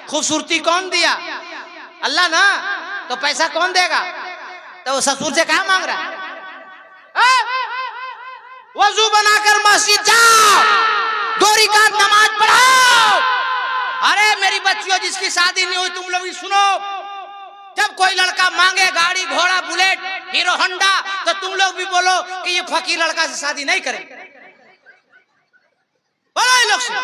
खूबसूरती कौन दिया? अल्लाह ना। तो पैसा कौन देगा? तो वो ससुर से क्या मांग रहा है? वजू बनाकर मस्जिद जाओ, 2 रकात नमाज पढ़ाओ। अरे मेरी बच्चियों, जिसकी शादी नहीं हुई तुम लोग भी सुनो, जब कोई लड़का मांगे गाड़ी घोड़ा बुलेट हीरो होंडा, तो तुम लोग भी बोलो कि ये फकीर लड़का से शादी नहीं करेंगे। बोलो ये लोग से।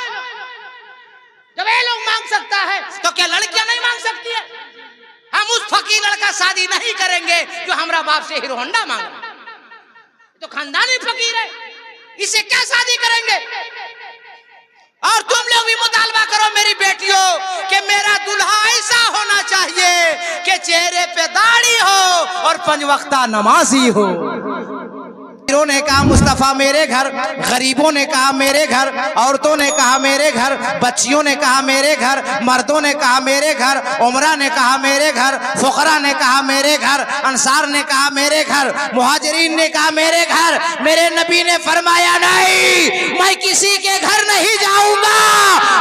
जब ये लोग मांग सकता है तो क्या लड़कियां नहीं मांग सकती है? हम उस फकीर लड़का शादी नहीं करेंगे जो हमारा बाप से हीरो होंडा मांग रहा है। तो खानदानी फकीर है, इसे क्या शादी करेंगे? और तुम लोग भी मुतालबा करो मेरी बेटियों कि मेरा दूल्हा ऐसा होना चाहिए कि चेहरे पे दाढ़ी हो और 5 वक्ता नमाजी हो। ने कहा मुस्तफा मेरे घर, गरीबों ने कहा मेरे घर, औरतों ने कहा मेरे घर, बच्चियों ने कहा मेरे घर, मर्दों ने कहा मेरे घर, उमरा ने कहा मेरे घर, फुकरा ने कहा मेरे घर, अंसार ने कहा मेरे घर, मुहाजिरीन ने कहा मेरे घर। मेरे नबी ने फरमाया नहीं, मैं किसी के घर नहीं जाऊंगा,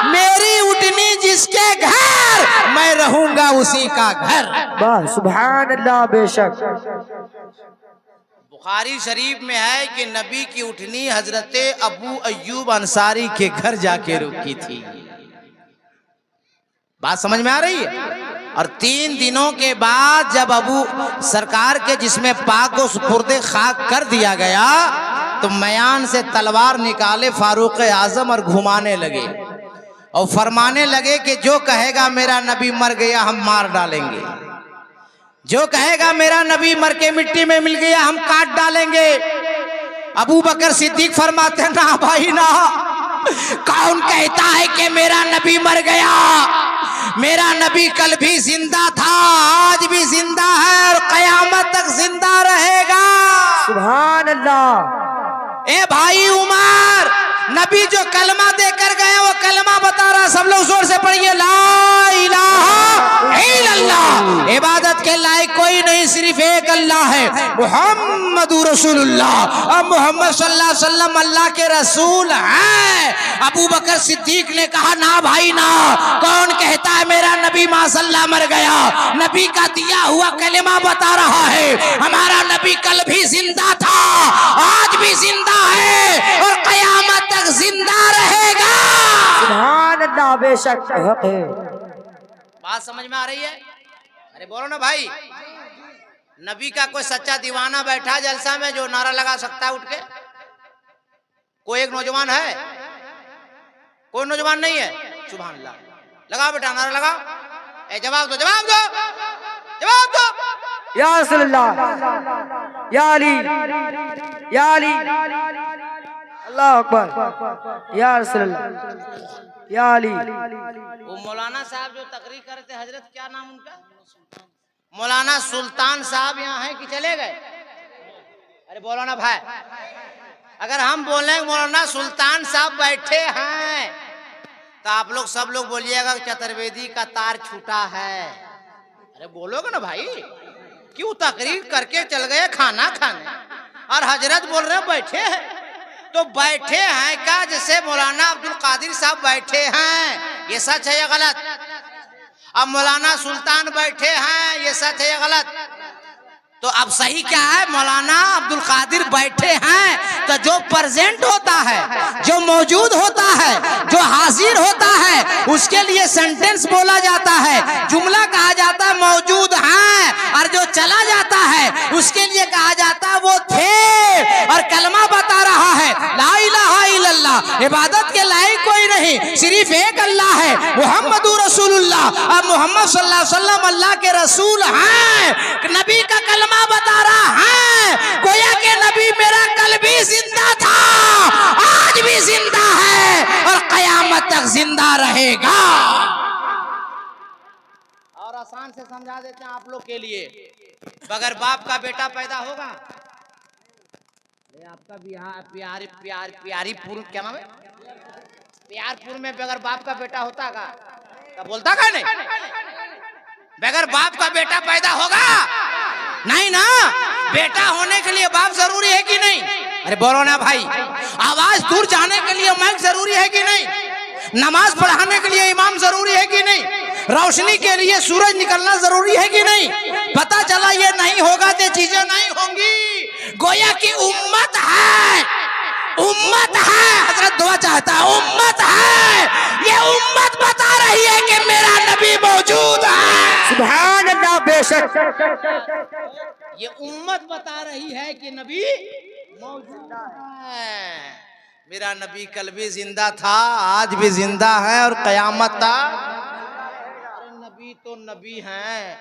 मेरी उठनी जिसके घर मैं रहूंगा उसी का घर। बस सुभान अल्लाह। बेशक बुखारी शरीफ में है कि नबी की उठनी हजरत अबू अय्यूब अंसारी के घर जाके रुकी थी। बात समझ में आ रही है? और 3 दिनों के बाद जब अबू सरकार के जिसमें पाक को सुपुर्दे खाक कर दिया गया, तो मयान से तलवार निकाले फारूक आजम और घुमाने लगे और फरमाने लगे कि जो कहेगा मेरा नबी मर गया हम मार डालेंगे, जो कहेगा मेरा नबी मर के मिट्टी में मिल गया हम काट डालेंगे। अबू बकर सिद्दीक फरमाते ना भाई ना, कौन कहता है कि मेरा नबी मर गया? मेरा नबी कल भी जिंदा था, आज भी जिंदा है और कयामत तक जिंदा रहेगा। सुभान अल्लाह। ए भाई उमर, नबी जो कलमा देकर गए वो कलमा बता रहा, सब लोग जोर से पढ़िए, ला इलाहा इल्लल्लाह। इबादत के लायक कोई नहीं, सिर्फ एक अल्लाह है, मुहम्मदुर रसूलुल्लाह। अब मोहम्मद सल्लल्लाहु अलैहि वसल्लम अल्लाह के रसूल हैं। अबू बकर सिद्दीक ने कहा ना भाई ना, कौन कहता है मेरा नबी माशअल्लाह मर गया? नबी का दिया हुआ कलमा बता रहा है, हमारा नबी कल भी जिंदा था, आज भी जिंदा है और कयामत तक जिंदा रहेगा। सुभान अल्लाह। बेशक है। बात समझ में आ रही है? अरे बोलो ना भाई। नबी का कोई सच्चा दीवाना बैठा जलसा में जो नारा लगा सकता है उठ के? कोई एक नौजवान है? कोई नौजवान नहीं है? सुभान अल्लाह। लगाओ बेटा नारा लगाओ। ए जवाब दो, जवाब दो, जवाब दो। या रसूलल्लाह, या अली, या अली, अल्लाह अकबर, या रसूलल्लाह, या अली। वो मौलाना साहब जो तकरीर कर रहे थे, हजरत क्या नाम उनका? मौलाना सुल्तान साहब यहाँ हैं कि चले गए? अरे बोलो ना भाई। अगर हम बोले मौलाना सुल्तान साहब बैठे हैं तो आप लोग सब लोग बोलिएगा चतुर्वेदी का तार छूटा है। अरे बोलोगे ना भाई। क्यों तकरीर करके चल गए खाना खाने और हजरत बोल रहे बैठे हैं? तो बैठे हैं क्या जैसे मौलाना अब्दुल कादिर साहब बैठे हैं, ये सच है या गलत? अब मौलाना सुल्तान बैठे हैं, ये सच है या गलत? तो अब सही क्या है? मौलाना अब्दुल कादिर बैठे हैं तो जो प्रेजेंट होता है, जो मौजूद होता है, जो हाजिर होता है, उसके लिए सेंटेंस बोला जाता है, जुमला कहा जाता है मौजूद हैं, और जो चला जाता है उसके लिए कहा जाता है वो थे। और कलमा बता रहा है ला इलाहा इल्लल्लाह, इबादत के लायक कोई नहीं, सिर्फ एक अल्लाह है, मुहम्मदुर रसूलुल्लाह। अब मोहम्मद सल्लल्लाहु अलैहि वसल्लम अल्लाह के रसूल हैं, नबी का कलमा बता रहा है, गोया के नबी मेरा कल भी जिंदा था, आज भी जिंदा है और कयामत तक जिंदा रहेगा। और आसान से समझा देते हैं आप लोग के लिए, बगैर बाप का बेटा पैदा होगा? आपका बिहार प्यारीपुर क्या नाम है? प्यारपुर में बगैर बाप का बेटा होता का? क्या बोलता का नहीं? बगैर बाप का बेटा पैदा होगा? नहीं ना। बेटा होने के लिए बाप जरूरी है कि नहीं? अरे बोलो ना भाई। आवाज दूर जाने के लिए माइक जरूरी है कि नहीं? नमाज पढ़ाने के लिए इमाम जरूरी है कि नहीं? रोशनी के लिए सूरज निकलना जरूरी है कि नहीं? पता चला ये नहीं होगा तो चीजें नहीं होंगी। गोया की उम्मत है, उम्मत है। हजरत दुआ चाहता है, उम्मत है। ये उम्मत बता रही है कि मेरा नबी मौजूद है। सुभान अल्लाह, बेशक ये उम्मत बता रही है कि नबी मौजूद है। मेरा नबी कल भी जिंदा था, आज भी जिंदा है और कयामत था। नबी तो नबी है,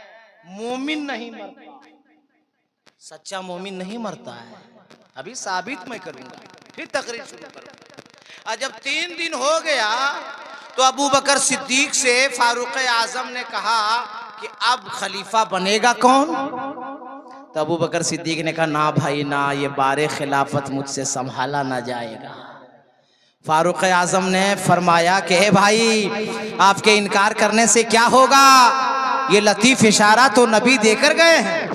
मोमिन नहीं मरता, सच्चा मोमिन नहीं मरता है। अभी साबित मैं करूंगा, फिर तकरीर शुरू करूंगा। और जब 3 दिन हो गया तो अबू बकर सिद्दीक से फारूक आजम ने कहा कि अब खलीफा बनेगा कौन? तो अबू बकर सिद्दीक ने कहा ना भाई ना, ये बारे खिलाफत मुझसे संभाला ना जाएगा। फारूक आजम ने फरमाया कि हे भाई, आपके इनकार करने से क्या होगा? ये लतीफ इशारा तो नबी देकर गए हैं।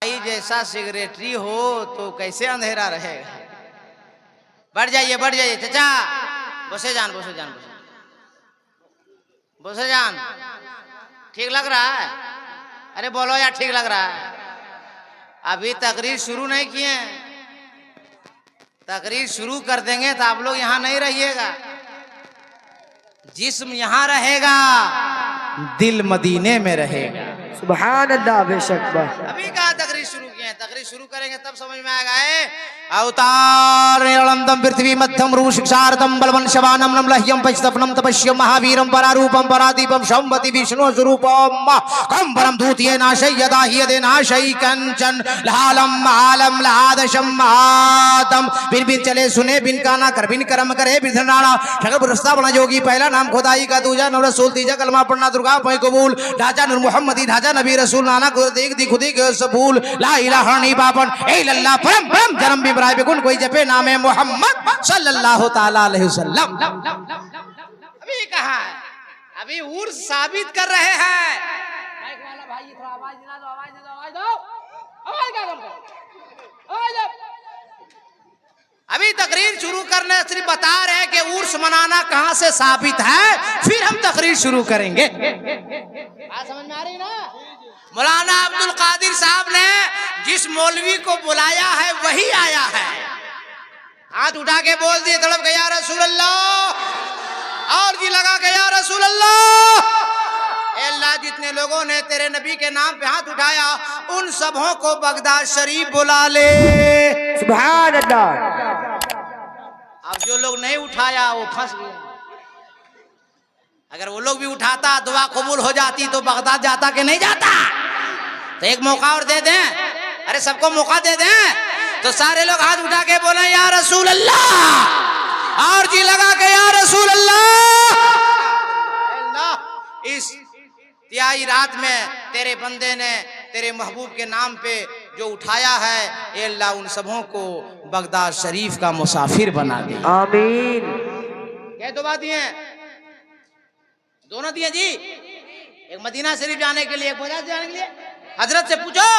भाई जैसा सिगरेटरी हो तो कैसे अंधेरा रहेगा? बढ़ जाइए बढ़ जाइए चाचा, बसे जान बसे जान बसे जान। ठीक लग रहा है? अरे बोलो यार, ठीक लग रहा है? अभी तकरीर शुरू नहीं किए, तकरीर शुरू कर देंगे तो आप लोग यहाँ नहीं रहिएगा। जिस्म यहाँ रहेगा, दिल मदीने में रहेगा। सुभान अल्लाह, बेशक। अभी कहाँ तकरीर शुरू किए हैं? तकरीर शुरू करेंगे तब समझ में आएगा। अवतार निरलंदम पृथ्वी मध्यम रूष क्षारदम बलवन शवानम नम लह्यम पश्यतपनम तपस्यम महावीरम परारूपम परादीपम शंभति विष्णु स्वरूपम कंबरम दूतीय नाशय यदा ह्यदे नाशय कंचन लालम आलम लादशम आदम। बिन बिन चले सुने, बिन काना कर, बिन कर्म करे, बिन धनाना ठगर पुरस्ता बना जोगी। पहला नाम खुदाई का, दूजा नूर रसूल, तीजा कलमा पढ़ना दुर्गा पै कबूल। ढांचा नूर मोहम्मदी, ढांचा नबी रसूल, नाना को देख दी खुदी के सबूल। ला इलाहा नहीं बाबन ए अल्लाह परम परम जन्म बिबराय बेगुन कोई जपे नामे मोहम्मद सल्लल्लाहु ताला अलैहि वसल्लम। अभी कहाँ है? अभी उर्स साबित कर रहे हैं। माइक वाला भाई थोड़ा आवाज दिला दो, आवाज दे दो, आवाज दो, आवाज का दो, आवाज दो। अभी तकरीर शुरू करने सिर्फ बता रहे हैं कि उर्स मनाना कहां से साबित है, फिर हम तकरीर शुरू करेंगे। बात समझ में आ रही ना? मौलाना अब्दुल कादिर साहब ने जिस मौलवी को बुलाया है वही आया है। हाथ उठा के बोल दिए, तड़प गया रसूल अल्लाह, और जी लगा गया रसूल अल्लाह। अल्लाह, जितने लोगों ने तेरे नबी के नाम पे हाथ उठाया उन सबों को बगदाद शरीफ बुला ले। सुभान अल्लाह। अब जो लोग नहीं उठाया वो फंस गए। अगर वो लोग भी उठाता, दुआ कबूल हो जाती तो बगदाद जाता कि नहीं जाता? तो एक मौका और दे दें, अरे सबको मौका दे दें। तो सारे लोग हाथ उठा के बोले या रसूल अल्लाह, और जी लगा के या रसूल अल्लाह। इस तिहाई रात में तेरे बंदे ने तेरे महबूब के नाम पे जो उठाया है, ए अल्लाह उन सबों को बगदाद शरीफ का मुसाफिर बना दे। आमीन। क्या दुआ दिए? दोनों दिए जी। एक मदीना शरीफ जाने के लिए, एक बगदाद जाने के लिए। हजरत से पूछो,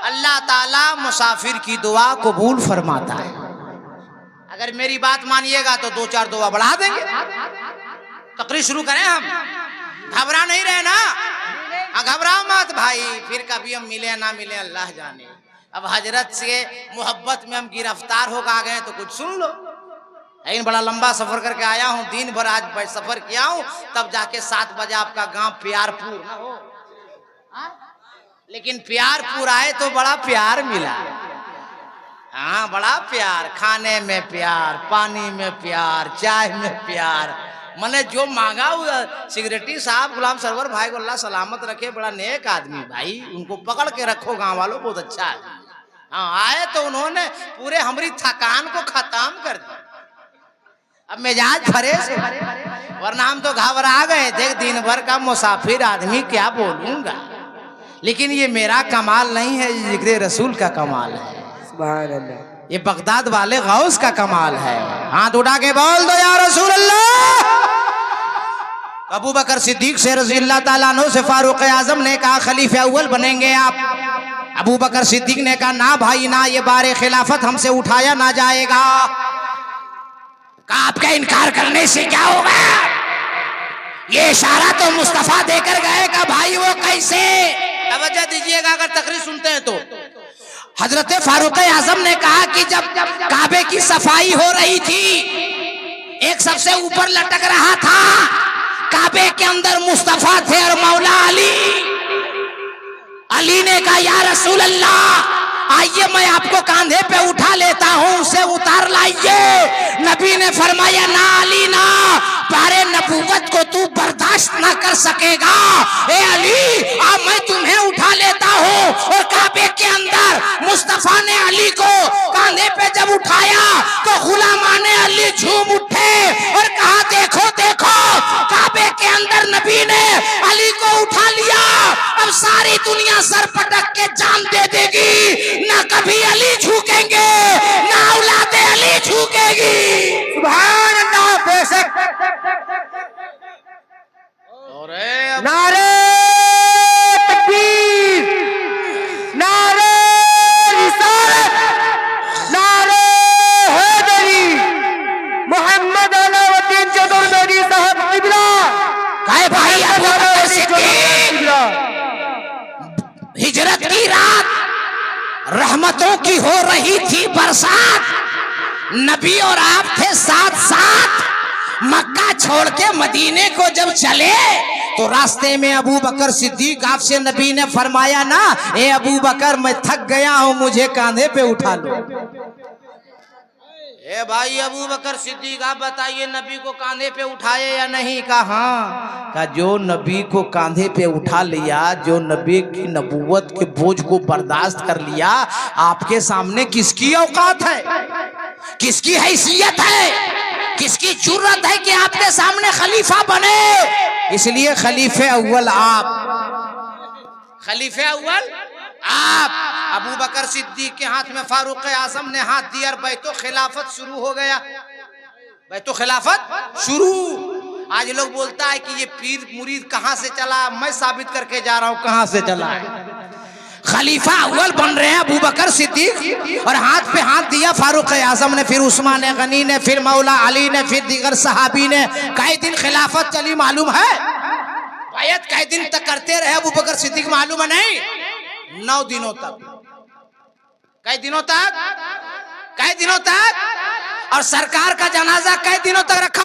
अल्लाह ताला मुसाफिर की दुआ कबूल फरमाता है। अगर मेरी बात मानिएगा तो 2-4 दुआ बढ़ा देंगे। तकरीर शुरू करें हम, घबरा नहीं रहे ना? घबराओ मत भाई, फिर कभी हम मिले ना मिले अल्लाह जाने। अब हजरत से मोहब्बत में हम गिरफ्तार होकर गए तो कुछ सुन लो। लेकिन बड़ा लंबा सफर करके आया हूँ, दिन भर आज सफर किया हूँ, तब जाके 7 बजे आपका गांव प्यारपुर ना हो। लेकिन प्यारपुर आए तो बड़ा प्यार मिला। हाँ, बड़ा प्यार, खाने में प्यार, पानी में प्यार, चाय में प्यार। मैंने जो मांगा हुआ, सिगरेटी साहब गुलाम सरवर भाई को अल्लाह सलामत रखे, बड़ा नेक आदमी भाई, उनको पकड़ के रखो गांव वालों, बहुत अच्छा है। हाँ, आए तो उन्होंने पूरे हमारी थकान को खत्म कर दिया। अब मिजाज फ्रेश है, वरना हम तो घबरा गए थे। दिन भर का मुसाफिर आदमी क्या बोलूंगा, लेकिन ये मेरा कमाल नहीं है, ये जिक्र रसूल का कमाल है। सुभान अल्लाह। ये बगदाद वाले गौस का कमाल है। हाथ उठा के बोल दो या रसूल अल्लाह। अबू बकर सिद्दीक से रज़ी अल्लाह ताला अन्हु से फारूक आजम ने कहा खलीफे अव्वल बनेंगे आप। अबू बकर सिद्दीक ने कहा ना भाई ना, ये बारे खिलाफत हमसे उठाया ना जाएगा। कहा आपका इनकार करने से क्या होगा? ये इशारा तो मुस्तफा देकर गए का भाई वो कैसे। तवज्जो दीजिएगा अगर तकरीर सुनते हैं तो। हजरत फारूक आजम ने कहा कि जब काबे की सफाई हो रही थी, एक सबसे ऊपर लटक रहा था, काबे के अंदर मुस्तफा थे और मौला अली। अली ने कहा या रसूल अल्लाह, आइए मैं आपको कांधे पे उठा लेता हूं, उसे उतार लाइए। नबी ने फरमाया ना अली ना, पारे नबूवत को तू बर्दाश्त ना कर सकेगा। ए अली अब मैं तुम्हें उठा लेता हूं। और काबे के अंदर मुस्तफा ने अली को कांधे पे जब उठाया तो गुलामाने अली झूम उठे और कहा देखो देखो, काबे के अंदर नबी ने अली को उठा लिया। अब सारी दुनिया सर पटक के जान दे देगी, ना कभी अली झुकेंगे ना औलादे अली झुकेगी। सुभान अल्लाह बेशक। नारे तकबीर, नारे रिसालत, नारे हैदरी, मोहम्मद अलाउद्दीन चतुर्वेदी साहब किबला। काय भाई अबू बकर सिद्दीक, हिजरत की रात रहमतों की हो रही थी बरसात, नबी और आप थे साथ साथ। मक्का छोड़ के मदीने को जब चले तो रास्ते में अबू बकर सिद्दीक आपसे नबी ने फरमाया ना, ए अबू बकर मैं थक गया हूं, मुझे कांधे पे उठा लो। ए भाई अबू बकर सिद्दीक आप बताइए नबी को कांधे पे उठाए या नहीं? कहा हाँ। कहा जो नबी को कांधे पे उठा लिया, जो नबी की नबूवत के बोझ को बर्दाश्त कर लिया, आपके सामने किसकी औकात है, किसकी हैसियत है, किसकी जुर्रत है कि आपके सामने खलीफा बने। इसलिए खलीफे अव्वल आप, खलीफे अव्वल आप। अबू बकर सिद्दीक के हाथ में फारूक आजम ने हाथ दिया और बैतो खिलाफत शुरू हो गया। बैतो खिलाफत शुरू। आज लोग बोलता है कि ये पीर मुरीद कहां से चला, मैं साबित करके जा रहा हूं कहां से चला है। खलीफा अव्वल बन रहे हैं अबू बकर सिद्दीक, और हाथ पे हाथ दिया फारूक आजम ने, फिर उस्मान गनी ने, फिर मौला अली ने, फिर दीगर सहाबी ने। कई दिन खिलाफत चली मालूम है? बैत कई दिन तक करते रहे अबू बकर सिद्दीक, मालूम है नहीं? 9 दिनों तक। कई दिनों तक? कई दिनों तक? और सरकार का जनाजा कई दिनों तक रखा?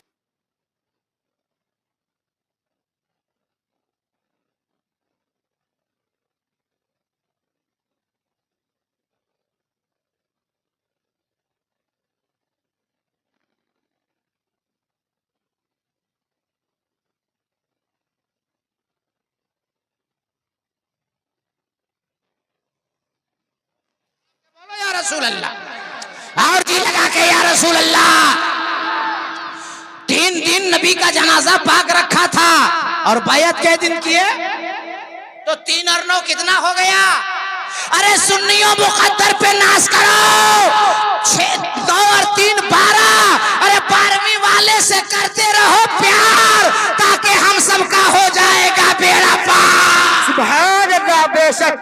रसूल अल्लाह, और जी लगा के या रसूल अल्लाह। 3 दिन नबी का जनाजा पाक रखा था और बैत के दिन किए तो 3 और 9 कितना हो गया? अरे सुन्नियों मुकद्दर पे नाश करो। 2 और 3 12। अरे 12वीं वाले से करते रहो प्यार, ताकि हम सबका हो जाएगा बेड़ा पार। सुभान अल्लाह बेशक।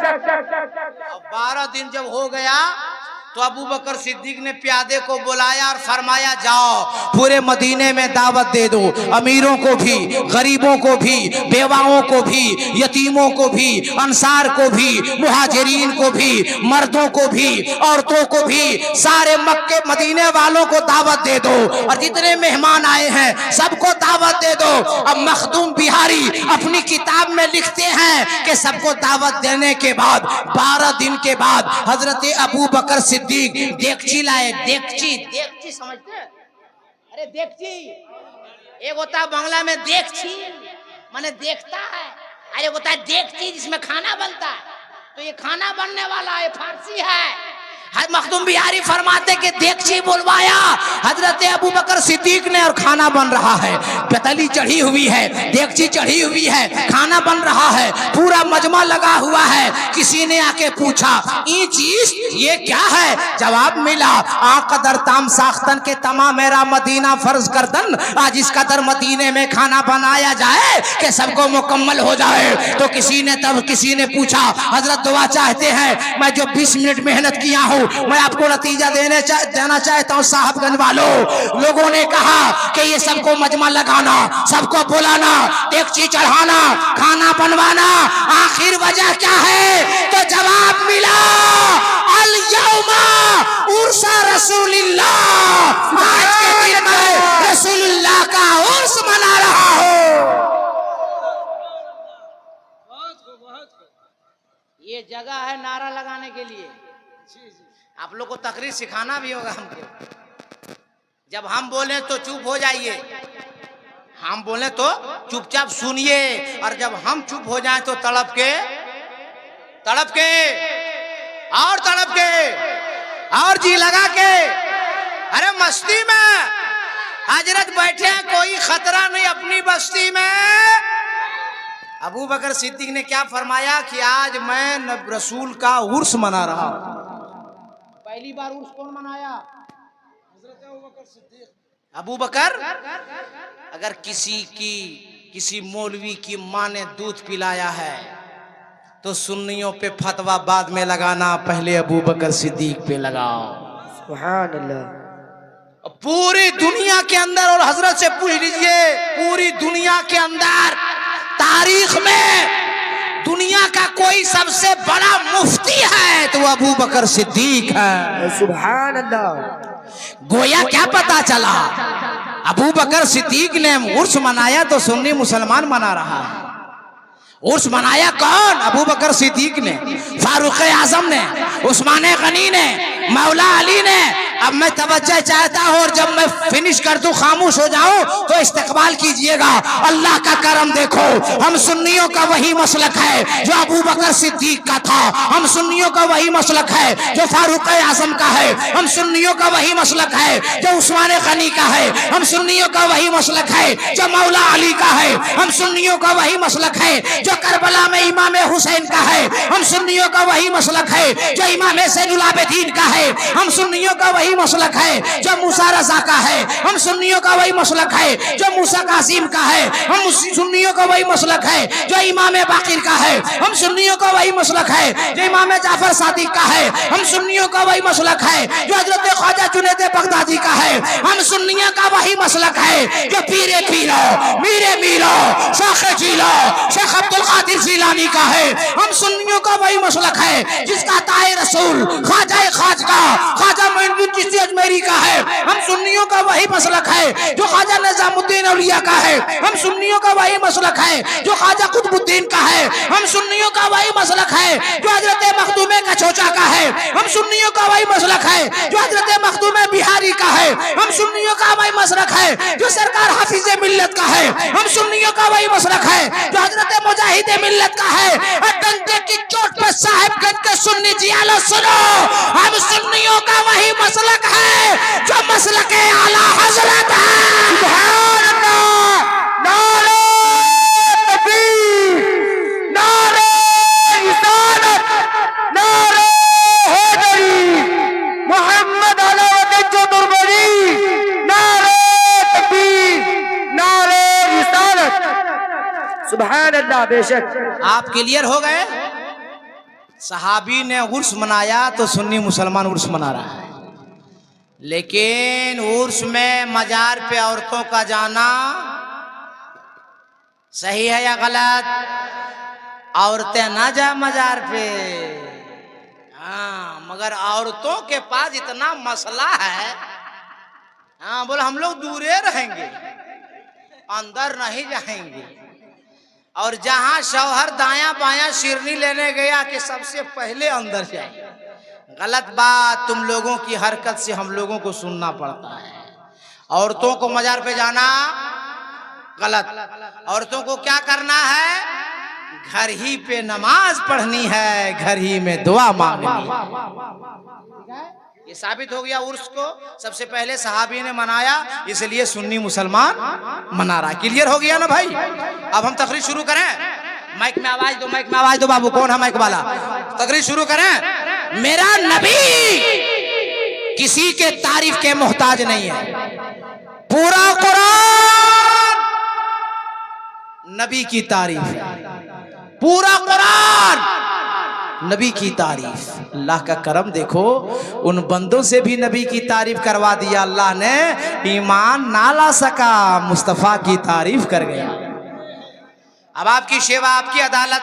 12 दिन जब हो गया तो अबू बकर सिद्दीक ने प्यादे को बुलाया और फरमाया जाओ पूरे मदीने में दावत दे दो, अमीरों को भी, गरीबों को भी, बेवाओं को भी, यतीमों को भी, अंसार को भी, मुहाजिरीन को भी, मर्दों को भी, औरतों को भी, सारे मक्के मदीने वालों को दावत दे दो, और जितने मेहमान आए हैं सबको दावत दे दो। अब मखदूम बिहारी अपनी किताब में लिखते हैं कि सबको दावत देने के बाद 12 दिन के बाद हजरत अबू बकर सिद्दीक देगची लाए। देगची समझते हैं? अरे देगची एक होता है बांग्ला में देगची माने देखता है, अरे होता है देगची जिसमें खाना बनता है। तो ये खाना बनने वाला है, फारसी है। मखदूम बिहारी फरमाते कि देगची बुलवाया हजरत अबू बकर सिद्दीक ने और खाना बन रहा है, पतली चढ़ी हुई है, देगची चढ़ी हुई है, खाना बन रहा है, पूरा मजमा लगा हुआ है। किसी ने आके पूछा ये चीज ये क्या है? जवाब मिला आ कदर ताम साख्तन के तमा मेरा मदीना फर्ज करदन, आज इस कदर मदीने में खाना बनाया जाए कि सबको मुकम्मल हो जाए। तो किसी ने पूछा हजरत दुआ चाहते हैं, मैं जो 20 मिनट मेहनत किया हूँ हूँ। मैं आपको नतीजा देना चाहता हूँ साहबगंज वालों। लोगों ने कहा कि ये सबको मजमा लगाना, सबको बुलाना, डेगची चढ़ाना, खाना बनवाना, आखिर वजह क्या है? तो जवाब मिला, अल यौमा उर्सा रसूलिल्लाह, आज के दिन मैं रसूलुल्लाह का उर्स मना रहा हूँ। ये जगह है नारा लगाने के लिए। आप लोग को तकरीर सिखाना भी होगा हमको। जब हम बोले तो चुप हो जाइए, हम बोले तो चुपचाप सुनिए, और जब हम चुप हो जाएं तो तड़प के और तड़प के और जी लगा के, अरे मस्ती में हजरत बैठे हैं, कोई खतरा नहीं अपनी बस्ती में। अबू बकर सिद्दीक ने क्या फरमाया कि आज मैं रसूल का उर्स मना रहा हूं। पहली बार उर्स कौन मनाया? अबू बकर। अगर किसी मौलवी की माँ ने दूध पिलाया है तो सुन्नियों पे फतवा बाद में लगाना, पहले अबू बकर सिद्दीक पे लगाओ। सुभान अल्लाह। पूरी दुनिया के अंदर, और हजरत से पूछ लीजिए, पूरी दुनिया के अंदर तारीख में दुनिया का कोई सबसे बड़ा मुफ्ती है तो अबू बकर सिद्दीक है। सुभान अल्लाह। गोया क्या पता चला, अबू बकर सिद्दीक ने उर्स मनाया तो सुन्नी मुसलमान मना रहा है। उर्स मनाया कौन? अबू बकर सिद्दीक ने, फारूक आजम ने, उस्मान गनी ने, मौला अली ने। अब मैं तवज्जो चाहता हूँ, और जब मैं फिनिश कर दूं, खामोश हो जाऊं, तो इस्तेकबाल कीजिएगा। अल्लाह का करम देखो, हम सुन्नियों का वही मसलक है जो अबू बकर सिद्दीक का था। हम सुन्नियों का वही मसलक है जो फारूक आजम का है। हम सुन्नियों का वही मसलक है जो उस्मान गनी का है। हम सुन्नियों का वही मसलक है जो मौला अली का है। हम सुन्नियों का वही मसलक है जो करबला में इमाम हुसैन का है। हम सुन्नियों का वही मसलक है जो इमाम ज़ैनुल आबिदीन का है। हम सुन्नियों का वही मसलक है जो मूसा रज़ा का है। हम सुन्नियों का वही मसलक है जो मूसा कासिम का है। हम सुन्नियों का वही मसलक है जो इमाम बाकिर का है। हम सुन्नियों का वही मसलक है जो इमाम जाफर सादिक का है। हम सुन्नियों का वही मसलक है जो हजरत ख्वाजा जुनैद बगदादी का है। हम सुन्नियों का वही मसलक है जो पीरे पीरो, मीरे मीरो, शेख जीलो, शेख अब्दुल कादिर जिलानी का है। हम सुन्नियों का वही मसलक है जिसका ताए रसूल ख्वाजा खाजगा, ख्वाजा मोइनुद्दीन चिश्ती अजमेरी का है। हम सुन्नियों का वही मसलक है जो ख्वाजा निजामुद्दीन औलिया का है। हम सुन्नियों का वही मसलक है जो ख्वाजा कुतुबुद्दीन का है। हम सुन्नियों का वही मसलक है जो हजरत मखदूमे का छोचा का है। हम सुन्नियों का वही मसलक है जो हजरत मखदूमे बिहारी का है। हम सुन्नियों का वही मसलक है जो सरकार हाफिज मिल्लत का है। हम सुन्नियों का वही मसलक है जो हजरत मुजाहिद मिल्लत का है। डंके की चोट पर साहिबगंज के सुन्नी जियालो सुनो, हम सुन्नियों का वही मसलक है जो मसलक आला हजरत है। सुभान अल्लाह। नारे तकबीर, नारे रिसालत, नारे हैदरी, मोहम्मद अलाउद्दीन जो दुर्बरी, नारे तकबीर, नारे रिसालत। सुभान अल्लाह। बेशक आप क्लियर हो गए। सहाबी ने उर्स मनाया तो सुन्नी मुसलमान उर्स मना रहा है। लेकिन उर्स में मजार पे औरतों का जाना सही है या गलत? औरतें ना जा मजार पे। हाँ, मगर औरतों के पास इतना मसला है। हाँ, बोले हम लोग दूरे रहेंगे, अंदर नहीं जाएंगे। और जहां शौहर दाया बाया शिरनी लेने गया कि सबसे पहले अंदर जाए। गलत बात, तुम लोगों की हरकत से हम लोगों को सुनना पड़ता है। औरतों को मजार पे जाना गलत। औरतों को क्या करना है? घर ही पे नमाज पढ़नी है, घर ही में दुआ मांगनी है। ये साबित हो गया उर्स को सबसे पहले सहाबी ने मनाया, इसलिए सुन्नी मुसलमान मना रहा। क्लियर हो गया ना भाई? अब हम तकरीर शुरू करें। माइक में आवाज दो, माइक में आवाज दो बाबू। कौन है माइक वाला? तकरीर शुरू करें। मेरा नबी किसी के तारीफ के मोहताज नहीं है। पूरा कुरान नबी की तारीफ है। पूरा कुरान नबी की तारीफ। अल्लाह का करम देखो, उन बंदों से भी नबी की तारीफ करवा दिया अल्लाह ने, ईमान ना ला सका मुस्तफ़ा की तारीफ कर गया। अब आपकी सेवा, आपकी अदालत,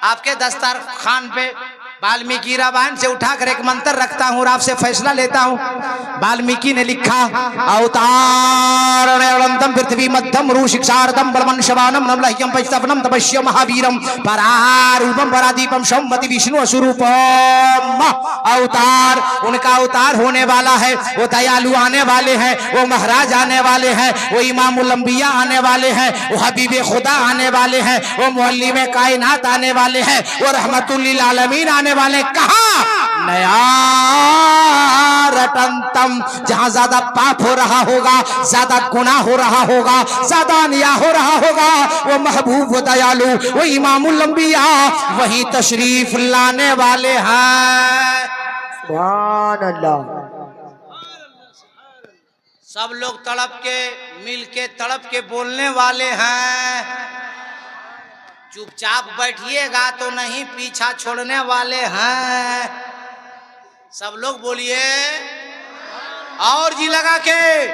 आपके दस्तरखान पे वाल्मीकि रामायण से उठाकर एक मंत्र रखता हूँ और आपसे फैसला लेता हूँ। वाल्मीकि ने लिखा, अवतारणम पृथ्वी मध्यम रू शिक्षार्थम बलमन शवानम नमलह्यम पैस्तवनम तपस्या महावीरम परारूपम परादीपम सोमवती विष्णु स्वरूपम। अवतार, उनका अवतार होने वाला है, वो दयालु आने वाले हैं, वो महाराज आने वाले हैं, वो इमामुल अंबिया आने वाले हैं, वो हबीबे खुदा आने वाले हैं, वो मुअल्लिमे कायनात आने वाले हैं, वो रहमतुल लिल आलमीन आने वाले। कहा नया रटंतम, जहां ज्यादा पाप हो रहा होगा, ज्यादा गुनाह हो रहा होगा, ज्यादा अन्याय हो रहा होगा, वो महबूब, वो दयालु, वो इमामुल अंबिया वही तशरीफ लाने वाले हैं। सुभान अल्लाह। सब लोग तड़प के, मिल के तड़प के बोलने वाले हैं। चुपचाप बैठिएगा तो नहीं, पीछा छोड़ने वाले हैं। सब लोग बोलिए और जी लगा के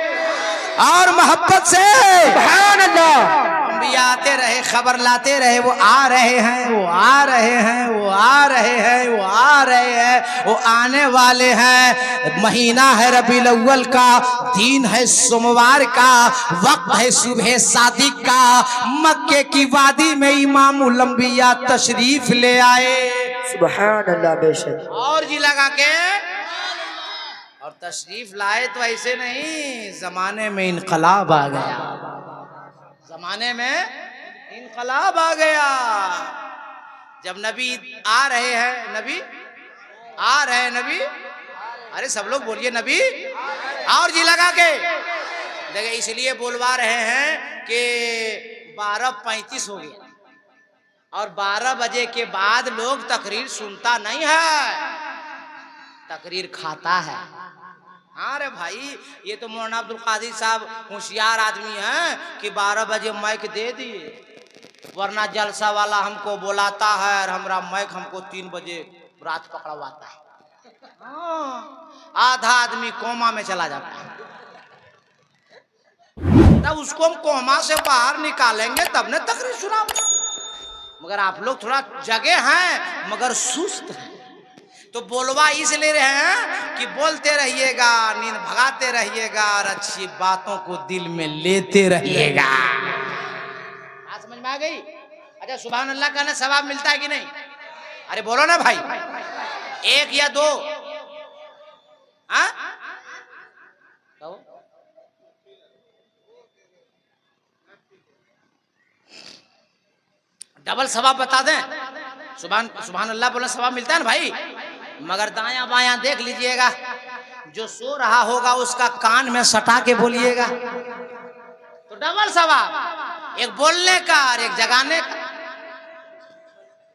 और मोहब्बत से सुभान अल्लाह। अंबिया आते रहे, खबर लाते रहे, वो आ रहे हैं, वो आ रहे हैं, वो आ रहे हैं, वो आ रहे हैं, वो आने वाले हैं। महीना है रबीउल अव्वल का, दिन है सोमवार का, वक्त है सुबह सादिक का। मक्के की वादी में इमामुल अंबिया तशरीफ ले आए। सुभान अल्लाह। बेशक। और जी लगा के और तशरीफ लाए तो ऐसे नहीं, जमाने में इनकलाब आ गया, जमाने में इनकलाब आ गया। जब नबी आ रहे हैं, नबी आ रहे हैं, नबी, अरे सब लोग बोलिए नबी और जी लगा के। देखिए इसलिए बोलवा रहे हैं कि 12:35 हो गया और 12 बजे के बाद लोग तकरीर सुनता नहीं है, तकरीर खाता है। हाँ रे भाई, ये तो मौलाना अब्दुल कादिर साहब होशियार आदमी हैं कि 12 बजे माइक दे दिए, वरना जलसा वाला हमको बुलाता है और हमारा माइक हमको 3 बजे रात पकड़वाता है। आधा आदमी कोमा में चला जाता है, तब उसको हम कोमा से बाहर निकालेंगे तब ने तकरीर सुनाओगे। मगर आप लोग थोड़ा जगे हैं मगर सुस्त हैं, तो बोलवा इसलिए रहे हैं कि बोलते रहिएगा, नींद भगाते रहिएगा और अच्छी बातों को दिल में लेते रहिएगा। बात समझ में आ गई? अच्छा, सुभान अल्लाह कहने सवाब मिलता है कि नहीं? अरे बोलो ना भाई, 1 या 2? हाँ, डबल सवाब बता दें। सुभान अल्लाह बोलने सवाब मिलता है ना भाई, मगर दायां बायां देख लीजिएगा, जो सो रहा होगा उसका कान में सटा के बोलिएगा तो डबल सवाब। एक बोलने का और एक जगाने का,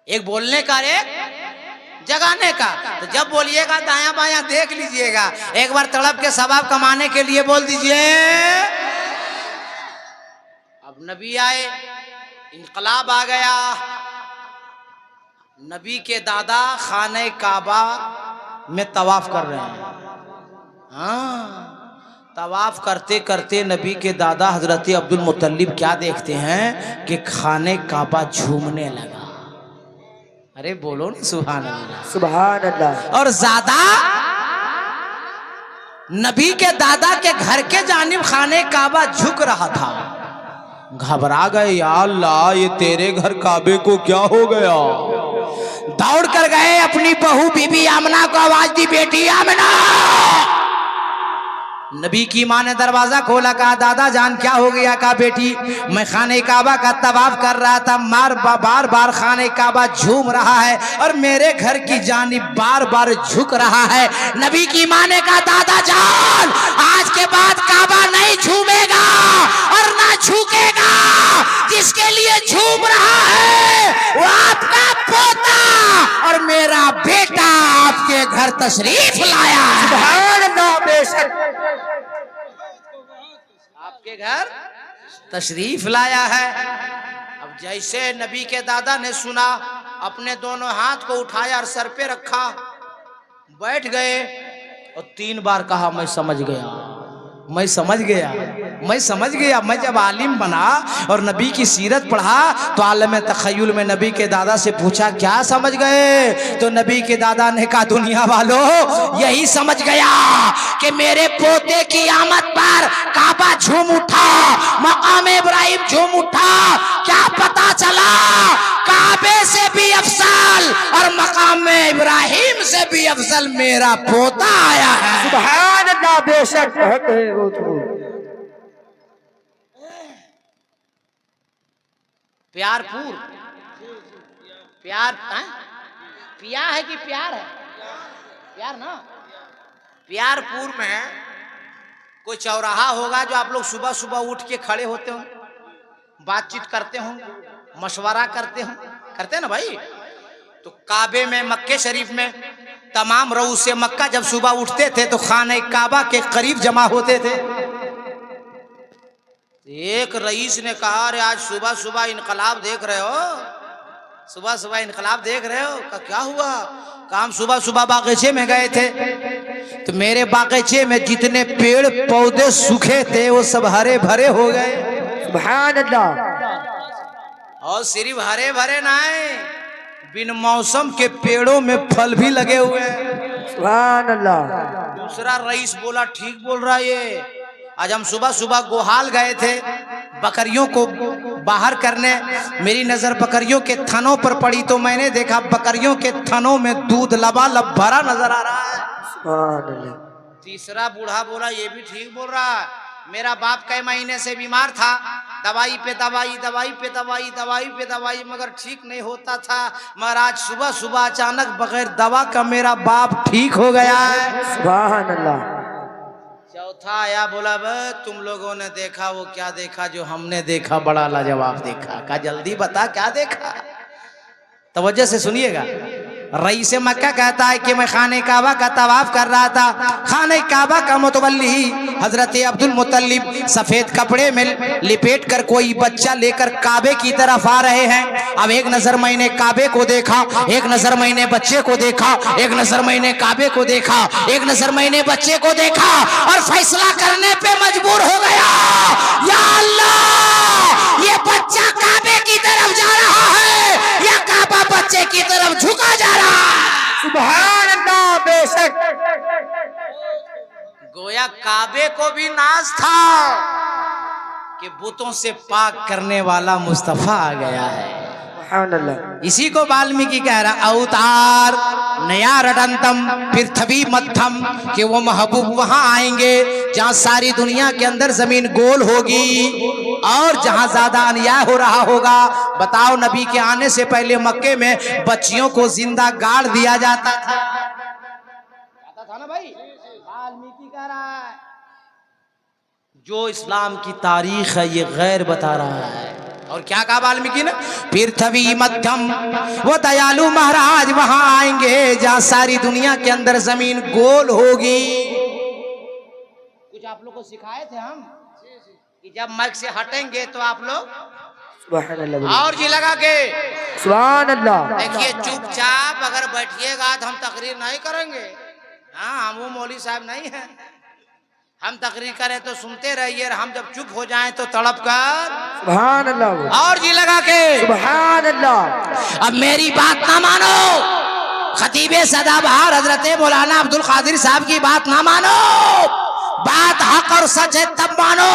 एक बोलने का और एक जगाने का। तो जब बोलिएगा दायां बायां देख लीजिएगा। एक बार तड़प के सवाब कमाने के लिए बोल दीजिए। अब नबी आए, इनकलाब आ गया। नबी के दादा खाने काबा में तवाफ कर रहे हैं। हाँ, तवाफ करते करते नबी के दादा हजरत अब्दुल मुत्तलिब क्या देखते हैं कि खाने काबा झूमने लगा। अरे बोलो ना सुभान अल्लाह। सुभान अल्लाह। और ज्यादा नबी के दादा के घर के जानिब खाने काबा झुक रहा था। घबरा गए, या अल्लाह ये तेरे घर काबे को क्या हो गया। दौड़ कर गए, अपनी बहू बीबी आमना को आवाज दी, बेटी आमना। नबी की माँ ने दरवाजा खोला, कहा दादा जान क्या हो गया। कहा बेटी मैं खाने काबा का तवाफ कर रहा था, बार बार खाने काबा झूम रहा है और मेरे घर की जानिब बार बार झुक रहा है। नबी की माँ ने कहा दादा जान आज के बाद काबा नहीं झूमेगा और ना झुकेगा। जिसके लिए झूम रहा है वो आपका पोता और मेरा बेटा आपके घर तशरीफ लाया है। सुभान अल्लाह। बेशक आपके घर तशरीफ लाया है। अब जैसे नबी के दादा ने सुना अपने दोनों हाथ को उठाया और सर पे रखा, बैठ गए और 3 बार कहा मैं समझ गया, मैं समझ गया, मैं समझ गया। मैं जब आलिम बना और नबी की सीरत पढ़ा तो आलम तखय्युल में नबी के दादा से पूछा क्या समझ गए, तो नबी के दादा ने कहा दुनिया वालों यही समझ गया कि मेरे पोते की आमद पर काबा झूम उठा, मकाम इब्राहिम झूम उठा। क्या पता चला, काबे से भी अफजल और मकाम इब्राहिम से भी अफजल मेरा पोता आया है। सुभान अल्लाह, बेशक हक है वो तो। प्यारपुर, प्यार पिया है कि प्यार है? प्यार ना। प्यारपुर में कोई चौराहा होगा जो आप लोग सुबह सुबह उठ के खड़े होते हो, बातचीत करते हो, मशवरा करते हो, करते हैं ना भाई। तो काबे में, मक्के शरीफ में तमाम रऊसे मक्का जब सुबह उठते थे तो खाने काबा के करीब जमा होते थे। एक रईस ने कहा अरे आज सुबह सुबह इनकलाब देख रहे हो, सुबह सुबह इनकलाब देख रहे हो? का क्या हुआ? काम सुबह सुबह बागीचे में गए थे तो मेरे बागीचे में जितने पेड़ पौधे सूखे थे वो सब हरे भरे हो गए। सुभान अल्लाह। और सिर्फ हरे भरे ना है, बिन मौसम के पेड़ों में फल भी लगे हुए हैं। सुभान अल्लाह। दूसरा रईस बोला ठीक बोल रहा है ये। आज हम सुबह सुबह गोहाल गए थे बकरियों को बाहर करने, मेरी नजर बकरियों के थनों पर पड़ी तो मैंने देखा बकरियों के थनों में दूध लबालब भरा नजर आ रहा है। सुभान अल्लाह। तीसरा बूढ़ा बोला ये भी ठीक बोल रहा है, मेरा बाप कई महीने से बीमार था, दवाई पे दवाई, दवाई पे दवाई, दवाई पे दवाई, मगर ठीक नहीं होता था, मगर आज सुबह सुबह अचानक बगैर दवा का मेरा बाप ठीक हो गया है। सुभान अल्लाह। चौथा आया बोला तुम लोगों ने देखा वो क्या देखा जो हमने देखा, बड़ा लाजवाब देखा। कहा जल्दी बता क्या देखा, तवज्जो से सुनिएगा। रईस मक्का कहता है कि मैं खाने काबा का तवाफ कर रहा था, खाने काबा का मुतवल्ली हजरत अब्दुल मुत्तलिब सफेद कपड़े में लिपेट कर कोई बच्चा लेकर काबे की तरफ आ रहे हैं। अब एक नजर मैंने काबे को देखा, एक नजर मैंने बच्चे को देखा, एक नजर मैंने काबे को देखा, एक नजर मैंने बच्चे को देखा और फैसला करने पे मजबूर हो गया, या अल्लाह ये बच्चा काबे की तरफ जा रहा है या काबा बच्चे की तरफ झुका जा रहा है। सुभान अल्लाह, बेशक। गोया काबे को भी नाज था कि बुतों से पाक करने वाला मुस्तफा आ गया है। सुभान अल्लाह। इसी को वाल्मीकि कह रहा अवतार नया रटंतम पृथ्वी मध्यम, कि वो महबूब वहां आएंगे जहां सारी दुनिया के अंदर जमीन गोल होगी और जहां ज्यादा अन्याय हो रहा होगा। बताओ नबी के आने से पहले मक्के में बच्चियों को जिंदा गाड़ दिया जाता था ना भाई। वाल्मीकि कह रहा है जो इस्लाम की तारीख है ये गैर बता रहा है। और क्या कहा वाल्मीकि ने, पृथ्वी मध्यम, वो दयालु महाराज वहां आएंगे जहां सारी दुनिया के अंदर जमीन गोल होगी। कुछ आप लोग को सिखाए थे हम कि जब माइक से हटेंगे तो आप लोग सुभान अल्लाह। और जी लगा के सुभान अल्लाह। देखिए चुपचाप अगर बैठिएगा तो हम तकरीर नहीं करेंगे। हाँ हम वो मौलवी साहब नहीं है, हम तकरीर करें तो सुनते रहिए, हम जब चुप हो जाएं तो तड़प कर सुभान अल्लाह। और जी लगा के सुभान अल्लाह। अब मेरी बात ना मानो, खतीबे सदाबहार हजरत मौलाना अब्दुल कादिर साहब की बात ना मानो, बात हक और सच है तब मानो।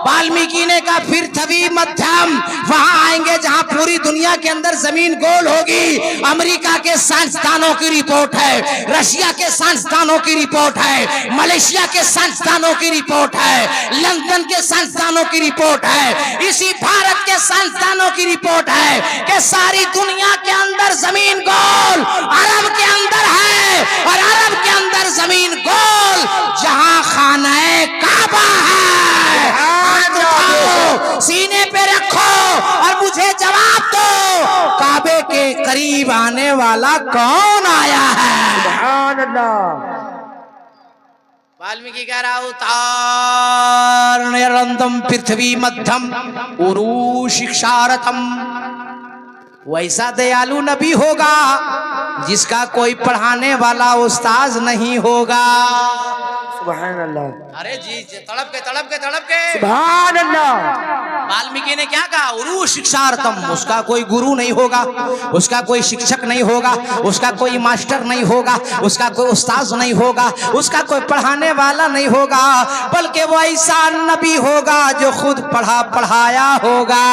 वाल्मीकि ने कहा पृथ्वी मध्यम, वहां आएंगे जहां पूरी दुनिया के अंदर जमीन गोल होगी। अमेरिका के साइंसदानों की रिपोर्ट है, रशिया के साइंसदानों की रिपोर्ट है, मलेशिया के साइंसदानों की रिपोर्ट है, लंदन के साइंसदानों की रिपोर्ट है, इसी भारत के साइंसदानों की रिपोर्ट है कि सारी दुनिया के अंदर जमीन गोल अरब के अंदर है और अरब के अंदर जमीन गोल जहां खाना काबा है। हाथ उठाओ, सीने पे रखो और मुझे जवाब दो, काबे के करीब आने वाला कौन आया है? सुभान अल्लाह। वाल्मीकि कह रहा उतार निरंतम पृथ्वी मध्यम उरु शिक्षारथम, वैसा दयालु नबी होगा जिसका कोई पढ़ाने वाला उस्ताद नहीं होगा। सुभान अल्लाह। अरे जी तड़प के सुभान अल्लाह। वाल्मीकि ने क्या कहा? गुरु शिक्षार्थम, उसका कोई गुरु नहीं होगा, उसका कोई शिक्षक नहीं होगा, उसका कोई मास्टर नहीं होगा, उसका कोई उस्ताद नहीं होगा, उसका कोई पढ़ाने वाला नहीं होगा, बल्कि वो ऐसा नबी होगा जो खुद पढ़ाया होगा।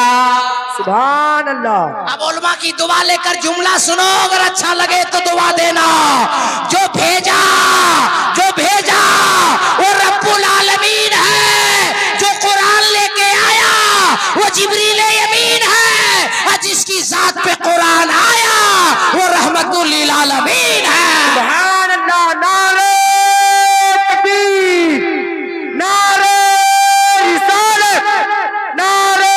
सुभान अल्लाह। अब उलमा की दुआ लेकर जुमला सुनो, अगर अच्छा लगे तो दुआ देना। जो भेजा वो रब्बुल आलमीन है, जो कुरान लेके आया वो जिब्रील यमीन है, और जिसकी जात पे कुरान आया वो रहमतुल लिल आलमीन है। सुभान अल्लाह। नारे तकबीर, नारे रिसालत, नारे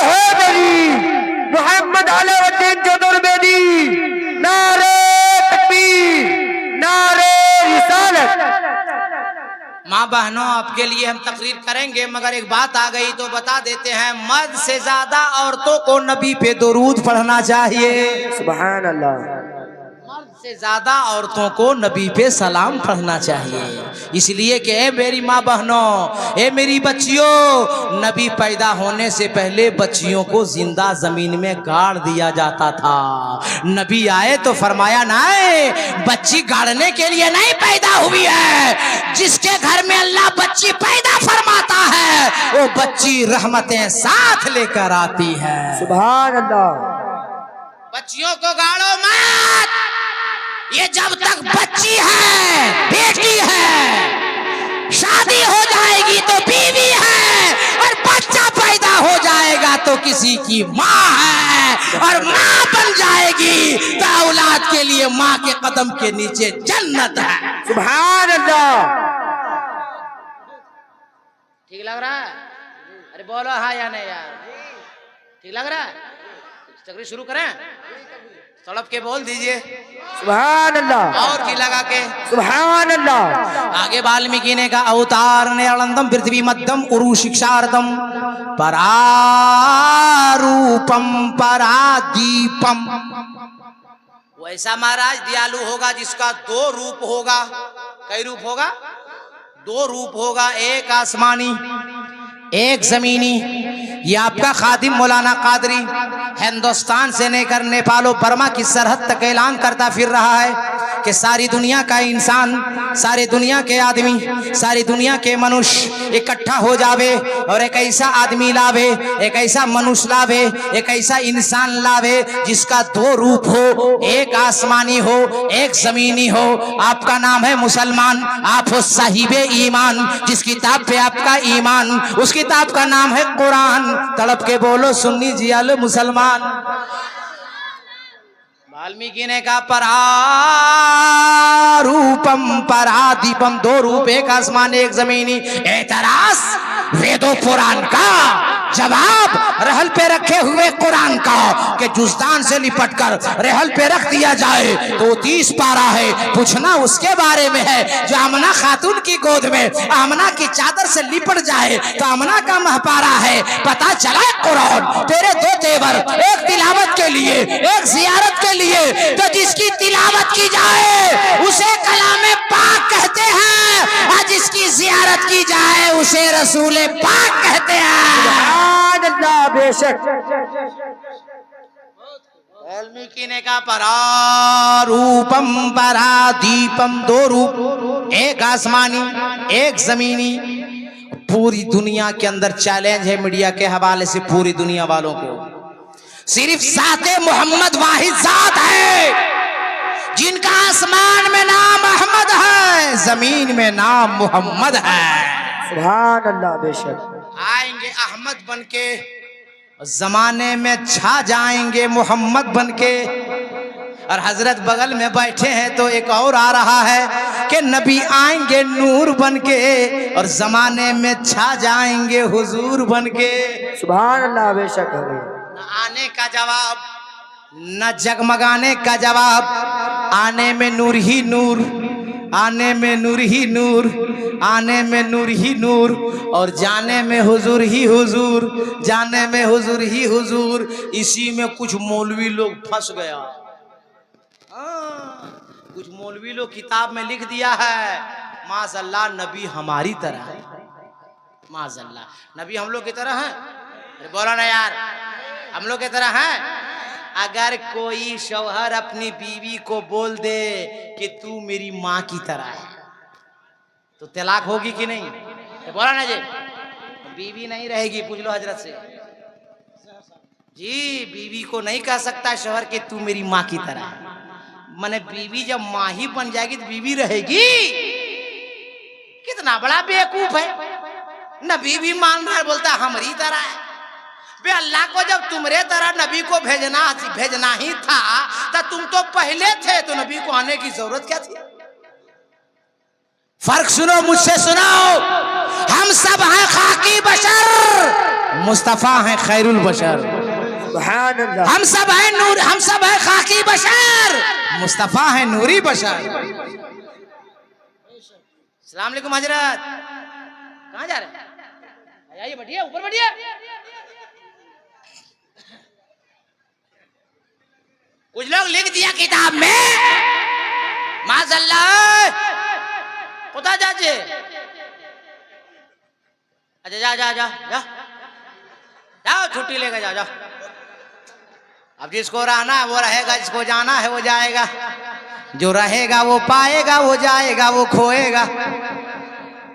हैदरी, मोहम्मद अलाउद्दीन चतुर्वेदी, नारे तकबीर, नारे रिसालत। माँ बहनों, आपके लिए हम तकरीर करेंगे, मगर एक बात आ गई तो बता देते हैं, मर्द से ज्यादा औरतों को नबी पे दुरूद पढ़ना चाहिए। सुभान अल्लाह। मर्द से ज्यादा औरतों को नबी पे सलाम पढ़ना चाहिए। इसलिए कि ए मेरी माँ बहनों, ए मेरी बच्चियों, नबी पैदा होने से पहले बच्चियों को जिंदा जमीन में गाड़ दिया जाता था। नबी आए तो फरमाया नहीं, बच्ची गाड़ने के लिए नहीं पैदा हुई है, जिसके घर में अल्लाह बच्ची पैदा फरमाता है वो बच्ची रहमतें साथ लेकर आती है। सुभान अल्लाह। बच्चियों को गाड़ो मत, ये जब तक बच्ची है, बेटी है, शादी हो जाएगी तो बीवी है, और बच्चा पैदा हो जाएगा तो किसी की माँ है, और माँ बन जाएगी तो औलाद के लिए माँ के कदम के नीचे जन्नत है। सुभान अल्लाह। ठीक लग रहा है? अरे बोलो हाँ या नहीं यार, ठीक लग रहा है? तकरीर शुरू करें? तड़प के बोल दीजिए सुभान अल्लाह। और की लगा के सुभान अल्लाह। आगे वाल्मीकि ने कहा, अवतार ने अनंतम पृथ्वी मध्यम उरु शिक्षार्थम परारूपम परादीपम। वैसा महाराज दयालु होगा जिसका दो रूप होगा। कई रूप होगा? दो रूप होगा, एक आसमानी एक जमीनी। ये आपका खादिम मौलाना कादरी हिंदुस्तान से लेकर नेपाल और बर्मा की सरहद तक ऐलान करता फिर रहा है कि सारी दुनिया का इंसान, सारी दुनिया के आदमी, सारी दुनिया के मनुष्य इकट्ठा हो जावे और एक ऐसा आदमी लावे, एक ऐसा मनुष्य लावे, एक ऐसा इंसान लावे जिसका दो रूप हो, एक आसमानी हो एक जमीनी हो। आपका नाम है मुसलमान, आप हो साहिबे ईमान, जिस किताब पे आपका ईमान, उस किताब का नाम है कुरान। तड़प के बोलो सुन्नी जियालो मुसलमान। वाल्मीकि ने कहा परारूपम परादीपम, दो रूप, एक आसमान एक जमीनी। एतराज वेदो पुराण का जवाब रहल पे रखे हुए कुरान का कि जुज़दान से लिपट कर रहल पे रख दिया जाए तो 30 पारा है। पूछना उसके बारे में है जो आमना खातून की गोद में आमना की चादर से लिपट जाए तो आमना का महपारा है। पता चला कुरान तेरे दो तेवर, एक तिलावत के लिए एक जियारत के लिए, तो जिसकी तिलावत की जाए उसे कलामे पाक कहते हैं, और जिसकी जियारत की जाए उसे रसूले पाक कहते हैं। बेशक। वाल्मीकि ने कहा परारूपम परादीपम, दो रूप, एक आसमानी एक जमीनी। पूरी दुनिया के अंदर चैलेंज है मीडिया के हवाले से पूरी दुनिया वालों को, सिर्फ ज़ाते मोहम्मद वाहिद ज़ात है जिनका आसमान में नाम अहमद है, जमीन में नाम मोहम्मद है। सुभान अल्लाह। बेशक आएंगे अहमद बन के, जमाने में छा जाएंगे मोहम्मद बनके। और हजरत बगल में बैठे हैं तो एक और आ रहा है कि नबी आएंगे नूर बनके और जमाने में छा जाएंगे हुजूर बनके। सुभान अल्लाह। बेशक न आने का जवाब न जगमगाने का जवाब, आने में नूर ही नूर, आने में नूर ही नूर, आने में नूर ही नूर और जाने में हुजूर ही हुजूर, जाने में हुजूर ही हुजूर। इसी में कुछ मौलवी लोग फंस गया। कुछ मौलवी लोग किताब में लिख दिया है माज़अल्लाह नबी हमारी तरह है। माज़अल्लाह नबी हम लोग की तरह है। अरे बोला ना यार, हम लोग की तरह है। अगर कोई शौहर अपनी बीवी को बोल दे कि तू मेरी माँ की तरह है तो तलाक होगी कि नहीं? तो बोला ना जी, बीवी नहीं रहेगी। पूछ लो हजरत से जी, बीवी को नहीं कह सकता शौहर कि तू मेरी माँ की तरह है। माने बीवी जब माँ ही बन जाएगी तो बीवी रहेगी? कितना बड़ा बेवकूफ है। न बीवी मान रहा है, बोलता हमारी तरह है। बे अल्लाह को जब तुम्हारे तरह नबी को भेजना ही था तो तुम तो पहले थे, तो नबी को आने की जरूरत क्या थी? फर्क सुनो, मुझसे सुनाओ। हम सब हैं खाकी बशर, मुस्तफा हैं खैरुल बशर। सुभान अल्लाह। हम सब हैं नूर, हम सब हैं खाकी बशर, मुस्तफा हैं नूरी बशर। अस्सलाम वालेकुम हजरत, कहाँ जा रहे हैं? आइए बैठिए, ऊपर बैठिए। कुछ लोग लिख दिया किताब में माज़अल्लाह खुदा जाजे। अच्छा जा जा जा जा जाओ, छुट्टी लेकर जाओ जाओ। अब जिसको रहना है वो रहेगा, जिसको जाना है वो जाएगा। जो रहेगा वो पाएगा, वो जाएगा वो खोएगा।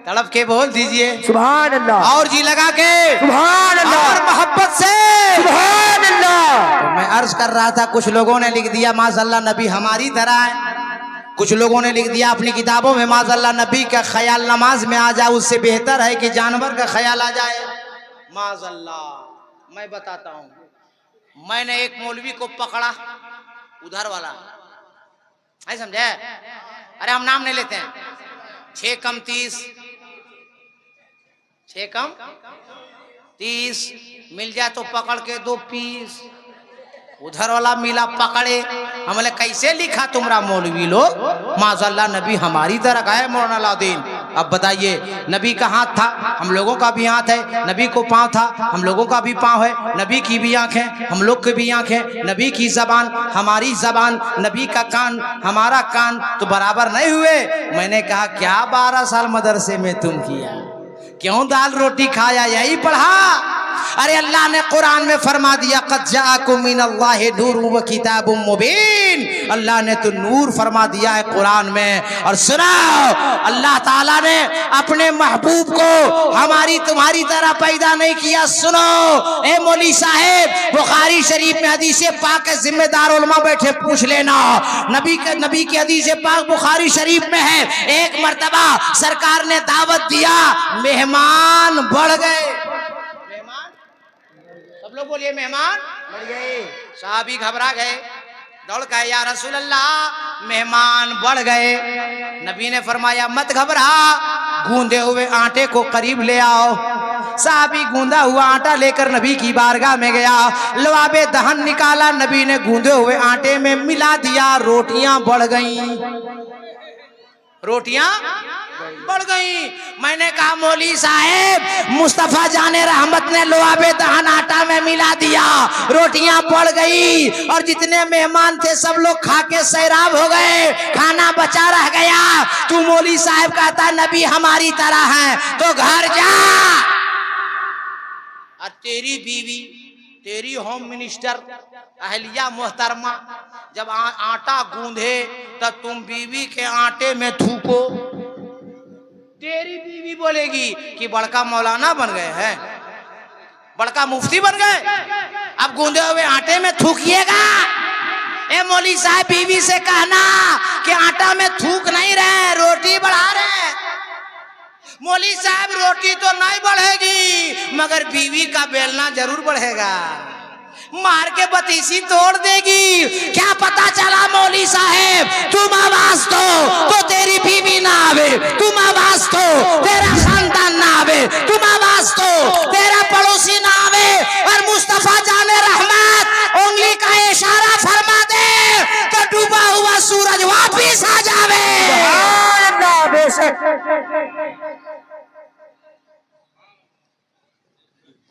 तड़प के बोल दीजिए सुभान अल्लाह। और जी लगा के सुभान अल्लाह। और मोहब्बत से सुभान अल्लाह। तो मैं अर्ज कर रहा था, कुछ लोगों ने लिख दिया माज़अल्लाह नबी हमारी तरह है। कुछ लोगों ने लिख दिया अपनी किताबों में माज़अल्लाह नबी का ख्याल नमाज में आ जाए उससे बेहतर है कि जानवर का ख्याल आ जाए। माज़अल्लाह मैं बताता हूँ, मैंने एक मौलवी को पकड़ा, उधर वाला है, समझे? अरे हम नाम नहीं लेते हैं। 6 कम 30, 6 कम 30 मिल जाए तो पकड़ के 2 पीस। उधर वाला मिला, पकड़े। हमने कैसे लिखा तुमरा मौलवी लोग? माज़अल्लाह नबी हमारी तरह का है मौलाना अलाउद्दीन। अब बताइए, नबी का हाथ था, हम लोगों का भी हाथ है। नबी को पाँव था, हम लोगों का भी पाँव है। नबी की भी आँख है, हम लोग की भी आँख है। नबी की जबान हमारी जबान, नबी का कान हमारा कान, तो बराबर नहीं हुए? मैंने कहा क्या 12 साल मदरसे में तुम किया, क्यों दाल रोटी खाया, यही पढ़ा? अरे अल्लाह ने कुरान में फरमा दिया क़द जाअकुम मिनल्लाहि नूरुन व किताबुम मुबीन। अल्लाह ने तो नूर फरमा दिया है कुरान में। और सुनाओ, अल्लाह ताला ने अपने महबूब को हमारी तुम्हारी तरह पैदा नहीं किया। सुनो ए मौली साहेब, बुखारी शरीफ में हदीस पाक के जिम्मेदार उलमा बैठे, पूछ लेना। नबी की हदीस पाक बुखारी शरीफ में है, एक मर्तबा सरकार ने दावत दिया, मेहमान बढ़ गए। सब लोग बोलिए मेहमान बढ़ गए। साहबी घबरा गए, दौड़ गए, या रसूल अल्लाह मेहमान बढ़ गए। नबी ने फरमाया मत घबरा, गूंदे हुए आटे को करीब ले आओ। साहबी गूंदा हुआ आटा लेकर नबी की बारगाह में गया, लवाबे दहन निकाला, नबी ने गूंदे हुए आटे में मिला दिया, रोटियां बढ़ गईं। रोटियां बढ़ गई। मैंने कहा मौली साहेब, मुस्तफा जाने रहमत ने लुआबे दहन आटा में मिला दिया, रोटियां बढ़ गई, और जितने मेहमान थे सब लोग खा के सैराब हो गए, खाना बचा रह गया। तू मौली साहब कहता है नबी हमारी तरह है, तो घर जा। और तेरी बीवी, तेरी होम मिनिस्टर अहलिया मोहतरमा जब आटा गूंधे तो तुम बीवी के आटे में थूको। तेरी बीवी बोलेगी कि बड़का मौलाना बन गए हैं, बड़का मुफ्ती बन गए, अब गूंधे हुए आटे में थूकिएगा। ए मौली साहब, बीवी से कहना कि आटा में थूक नहीं रहे, रोटी बढ़ा रहे। मौली साहब रोटी तो नहीं बढ़ेगी, मगर बीवी का बेलना जरूर बढ़ेगा, मार के बतीसी तोड़ देगी। क्या पता चला मौली साहेब, तुम आवाज तो तेरी बीवी ना आवे, तुम आवाज तो तेरा खानदान ना आवे, तुम आवाज तो तेरा पड़ोसी ना आवे, और मुस्तफा जाने रहमत उंगली का इशारा फरमा दे तो डूबा हुआ सूरज वापिस आ जावे।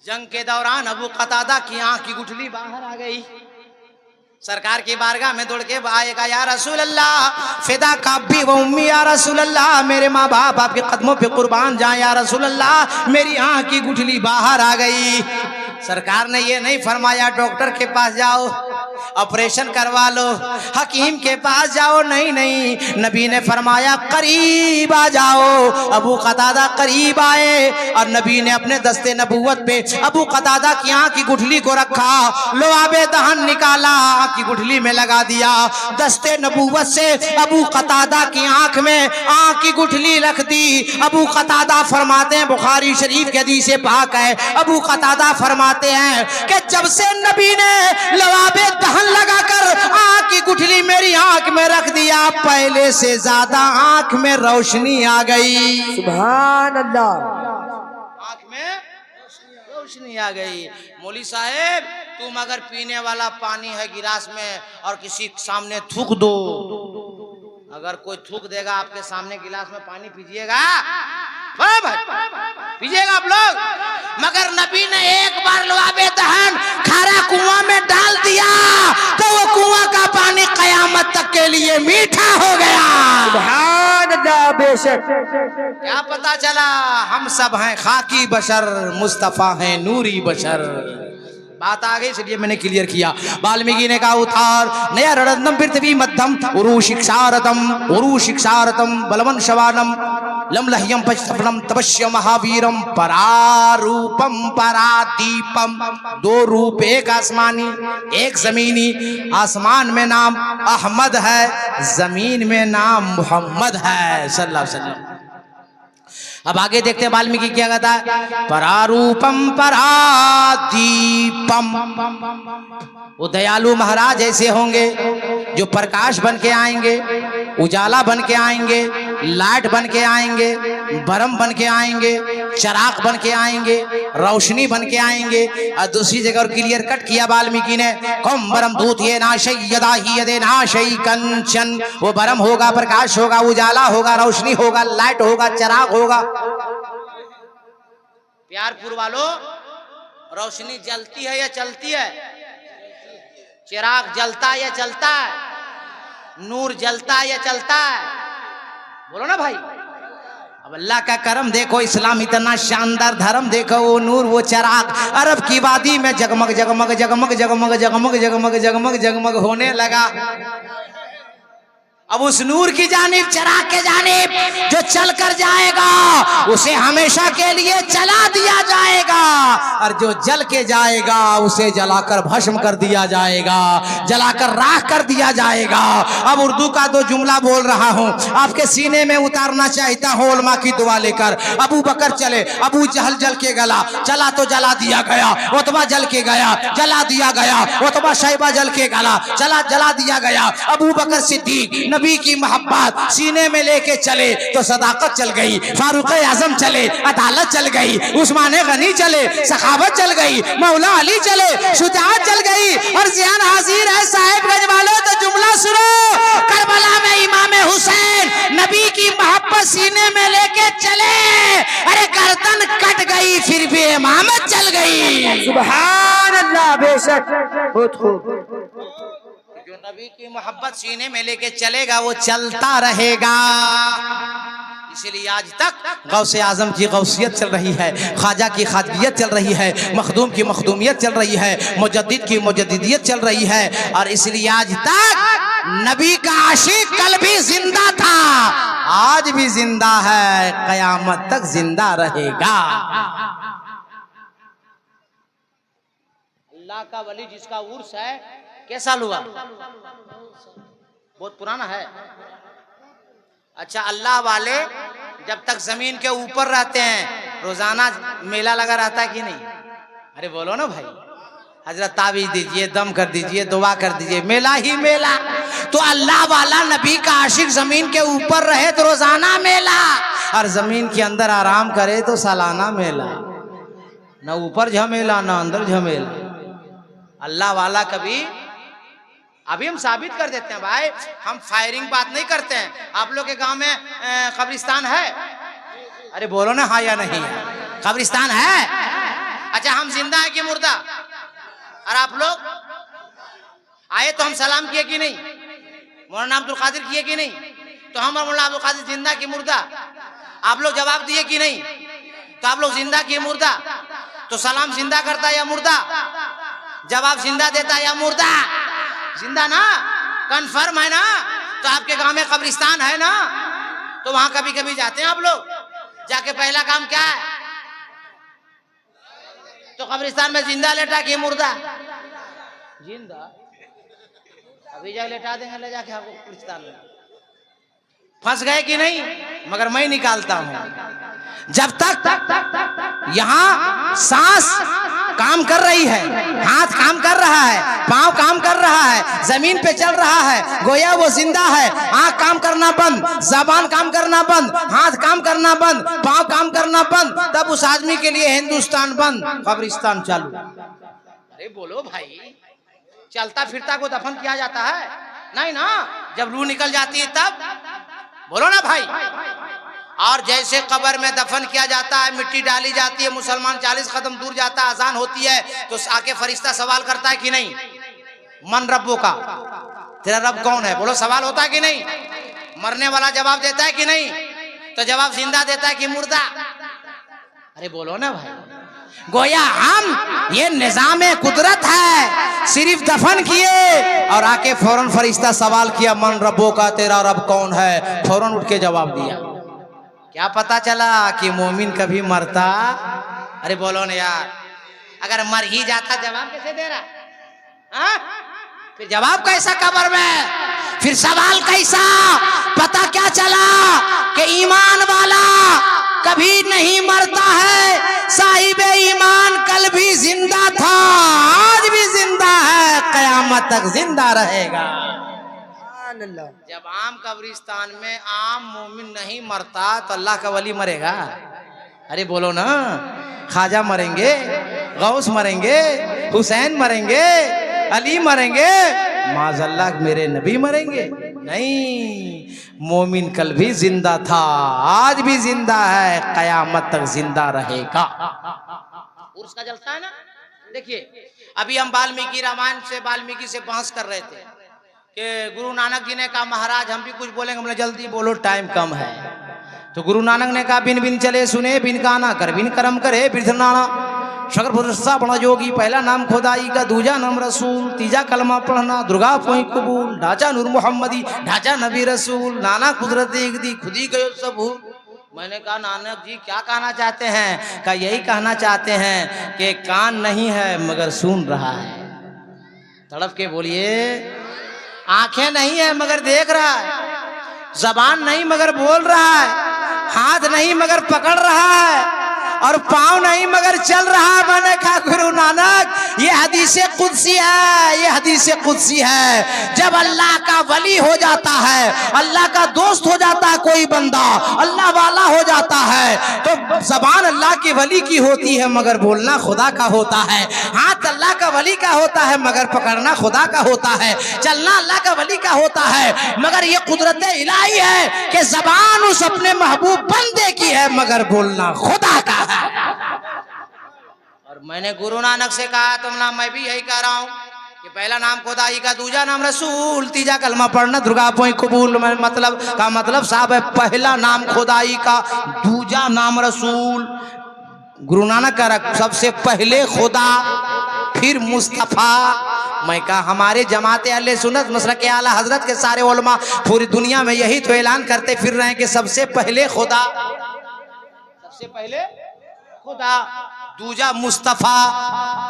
जंग के दौरान अबू कतादा की आंख की गुठली बाहर आ गई। सरकार की बारगाह में दौड़ के आएगा, या रसूल अल्लाह फिदा काबी व उम्मी, या रसूल अल्लाह मेरे माँ बाप आपके कदमों पे कुर्बान जाए, या रसूल अल्लाह मेरी आंख की गुठली बाहर आ गई। सरकार ने ये नहीं फरमाया डॉक्टर के पास जाओ ऑपरेशन करवा लो, हकीम के पास जाओ, नहीं नहीं, नबी ने फरमाया करीब आ जाओ। अबू कतादा करीब आए और नबी ने अपने दस्ते नबूवत पे अबू कतादा की आंख की गुठली को रखा, लोआबे दहन निकाला, आंख की गुठली में लगा दिया, दस्ते नबूवत से अबू कतादा की आंख में आंख की गुठली रख दी। अबू कतादा फरमाते हैं, बुखारी शरीफ के हदीस पाक है, अबू कतादा फरमाते हैं कि जब से नबी ने लवाबे दहन लगाकर आंख की गुठली मेरी आंख में रख दिया, पहले से ज्यादा आंख में रोशनी आ गई। सुभान अल्लाह। आंख में रोशनी आ गई। मौली साहेब तुम अगर पीने वाला पानी है गिलास में और किसी सामने थूक दो, अगर कोई थूक देगा आपके सामने गिलास में पानी पीजिएगा? पीजिएगा आप लोग? मगर नबी ने एक बार लवाबे दहन खारा कुआं में डाल दिया तो वो कुआं का पानी कयामत तक के लिए मीठा हो गया। सुभान अल्लाह। बेशक क्या पता चला? हम सब हैं खाकी बशर, मुस्तफा हैं नूरी बशर। बात आ गई इसलिए मैंने क्लियर किया। वाल्मीकि ने कहा उतार नया रणदम पृथ्वी मध्यम उरु शिक्षारतम बलवन शवानम लमलह्यम पचतपनम तपस्या महावीरम परारूपम परादीपम। दो रूप, एक आसमानी एक जमीनी। आसमान में नाम अहमद है, जमीन में नाम मोहम्मद है सल्लल्लाहु अलैहि वसल्लम। अब आगे देखते हैं वाल्मीकि क्या कहता है, परारूपम परादीपम। वो दयालु महाराज ऐसे होंगे जो प्रकाश बन के आएंगे, उजाला बन के आएंगे, लाइट बन के आएंगे, बरम बन के आएंगे, चराग बन के आएंगे, रोशनी बन के आएंगे। और दूसरी जगह और क्लियर कट किया वाल्मीकि ने, कम बरम दूत ये नाशई यदा ही यदे नाशई कंचन। वो बरम होगा, प्रकाश होगा, उजाला होगा, रोशनी होगा, लाइट होगा, चराग होगा। प्यारपुर वालों, रोशनी जलती है या चलती है? चिराग जलता है या चलता है? नूर जलता है या चलता है? बोलो ना भाई। अब अल्लाह का करम देखो, इस्लाम इतना शानदार धर्म देखो, वो नूर वो चिराग अरब की वादी में जगमग जगमग जगमग जगमग जगमग जगमग जगमग जगमग होने लगा। अब उस नूर की जानिब, चिराग के जानिब जो चल कर जाएगा उसे हमेशा के लिए जला दिया जाएगा, और जो जल के जाएगा उसे जलाकर भस्म कर दिया जाएगा, जलाकर राख कर दिया जाएगा। अब उर्दू का दो जुमला बोल रहा हूँ, आपके सीने में उतारना चाहता हूँ उलमा की दुआ लेकर। अबू बकर चले, अबू जहल जल के गला, चला तो जला दिया गया। उतबा जल के गया, जला दिया गया। उतबा शैबा जल के गला, चला जला दिया गया। अबू बकर सिद्दीक नबी की मोहब्बत सीने में लेके चले तो सदाकत चल गई, फारूक आजम चले अदालत चल गई, उस्मान गनी चले सखावत चल गई, मौला अली चले शुजाअत चल गई। और ज़ियान हाजिर है साहिबगंज वालों तो जुमला सुनो, करबला में इमाम हुसैन नबी की मोहब्बत सीने में लेके चले, अरे गर्दन कट गई फिर भी इमामत चल गई। सुभान अल्लाह। बेशक बहुत खूब। जो नबी की मोहब्बत सीने में लेके चलेगा वो चलता रहेगा। इसलिए आज तक गौसे आजम की गौसियत चल रही है, ख्वाजा की खादियत चल रही है, मखदूम की मखदूमियत चल रही है, मुजद्दिद की मुजद्दिदियत चल रही है। और इसलिए आज तक नबी का आशिक कल भी जिंदा था, आज भी जिंदा है, कयामत तक जिंदा रहेगा। अल्लाह का वली जिसका उर्स है, कैसा हुआ? बहुत पुराना है। अच्छा, अल्लाह वाले जब तक जमीन के ऊपर रहते हैं रोजाना मेला लगा रहता है कि नहीं? अरे बोलो ना भाई। हजरत तावीज़ दीजिए, दम कर दीजिए, दुआ कर दीजिए, मेला ही मेला। तो अल्लाह वाला नबी का आशिक जमीन के ऊपर रहे तो रोजाना मेला, और जमीन के अंदर आराम करे तो सालाना मेला। न ऊपर झमेला न अंदर झमेला। अल्लाह वाला कभी अभी हम साबित कर देते हैं भाई, हम फायरिंग बात नहीं करते हैं। आप लोग के गांव में कब्रिस्तान है? अरे बोलो ना हाँ या नहीं है। कब्रिस्तान है? अच्छा हम जिंदा है कि मुर्दा? और आप लोग आए तो हम सलाम किए कि नहीं? मौलाना अब्दुल कादिर किए कि नहीं? तो हम और मौलाना अब्दुल कादिर जिंदा की मुर्दा? आप लोग जवाब दिए कि नहीं? तो आप लोग जिंदा की मुर्दा? तो सलाम जिंदा करता है या मुर्दा? जवाब जिंदा देता है या मुर्दा? जिंदा ना, कंफर्म है ना? तो आपके गांव में कब्रिस्तान है ना? तो वहां कभी कभी जाते हैं आप लोग? जाके पहला काम क्या है? तो कब्रिस्तान में जिंदा लेटा कि मुर्दा? जिंदा। अभी जा लेटा देंगे ले जाके आपको कब्रिस्तान में। फंस गए कि नहीं? मगर मैं निकालता हूं। जब तक यहाँ सांस काम कर रही है, हाथ काम कर रहा है, पांव काम कर रहा है, जमीन पे चल रहा है, गोया वो जिंदा है। आंख काम करना बंद, जबान काम करना बंद, हाथ काम करना बंद, पांव काम करना बंद, तब उस आदमी के लिए हिंदुस्तान बंद, कब्रिस्तान चालू। अरे बोलो भाई, चलता फिरता को दफन किया जाता है? नहीं ना, जब रूह निकल जाती है तब। बोलो ना भाई। और जैसे कब्र में दफन किया जाता है, मिट्टी डाली जाती है, मुसलमान 40 कदम दूर जाता है, अजान होती है, तो आके फरिश्ता सवाल करता है कि नहीं? मन रब्बो का, तेरा रब कौन है? बोलो सवाल होता है कि नहीं? मरने वाला जवाब देता है कि नहीं? तो जवाब जिंदा देता है कि मुर्दा? अरे बोलो ना भाई। गोया हम ये निजाम कुदरत है, सिर्फ दफन किए और आके फौरन फरिश्ता सवाल किया, मन रब्बो का, तेरा रब कौन है? फौरन उठ के जवाब दिया। क्या पता चला कि मोमिन कभी मरता? अरे बोलो ना यार, अगर मर ही जाता जवाब कैसे दे रहा? हाँ? फिर जवाब कैसा कब्र में? फिर सवाल कैसा? पता क्या चला कि ईमान वाला कभी नहीं मरता है, साहिब ईमान कल भी जिंदा था, आज भी जिंदा है, कयामत तक जिंदा रहेगा। जब आम कब्रिस्तान में आम मोमिन नहीं मरता तो अल्लाह का वली मरेगा? अरे बोलो ना, ख्वाजा मरेंगे, गौस मरेंगे, हुसैन मरेंगे, अली मरेंगे, माज़अल्लाह मेरे नबी मरेंगे? नहीं, मोमिन कल भी जिंदा था, आज भी जिंदा है, कयामत तक जिंदा रहेगा। उर्स का जलता है ना। देखिए अभी हम वाल्मीकि रामायण से, वाल्मीकि से बहस कर रहे थे कि गुरु नानक जी ने कहा महाराज हम भी कुछ बोलेंगे। बोले जल्दी बोलो, टाइम कम है। तो गुरु नानक ने कहा बिन बिन चले सुने, बिन गाना कर, बिन कर्म करे, बिरधनाना शकर पुरुषा बड़ा योगी। पहला नाम खुदाई का, दूजा नाम रसूल, तीजा कलमा पढ़ना, दुर्गा पोई कबूल, ढांचा नूर मोहम्मदी, ढांचा नबी रसूल, नाना कुदरत देख दी, खुदी गयो सब भूल। मैंने कहा नानक जी क्या कहना चाहते हैं? कहा यही कहना चाहते हैं कि कान नहीं है मगर सुन रहा है। तड़प के बोलिए, आंखें नहीं है मगर देख रहा है, जबान नहीं मगर बोल रहा है, हाथ नहीं मगर पकड़ रहा है, और पांव नहीं मगर चल रहा है। मैंने कहा गुरु नानक ये हदीसे कुदसी है, ये हदीसे कुदसी है। जब अल्लाह का वली हो जाता है, अल्लाह का दोस्त हो जाता है कोई बंदा, अल्लाह वाला हो जाता है, तो जबान अल्लाह की वली की होती है मगर बोलना खुदा का होता है, हाथ अल्लाह का वली का होता है मगर पकड़ना खुदा का होता है, चलना अल्लाह का वली का होता है, मगर ये कुदरत इलाही है कि जबान उस अपने महबूब बंदे की है मगर बोलना खुदा का है। और मैंने गुरु नानक से कहा तुम ना, मैं भी यही कह रहा हूँ कि पहला नाम खुदाई का, दूजा नाम रसूल, तीजा कलमा पढ़ना, दुर्गा पोई कबूल। मतलब का मतलब साहब है पहला नाम खुदाई का, दूजा नाम रसूल। गुरु नानक का सबसे पहले खुदा फिर मुस्तफा। मैं कहा हमारे जमाते अहले सुन्नत मसलक आला हजरत के सारे उलमा पूरी दुनिया में यही तो ऐलान करते फिर रहे हैं कि सबसे पहले खुदा, सबसे पहले खुदा, दूजा मुस्तफा,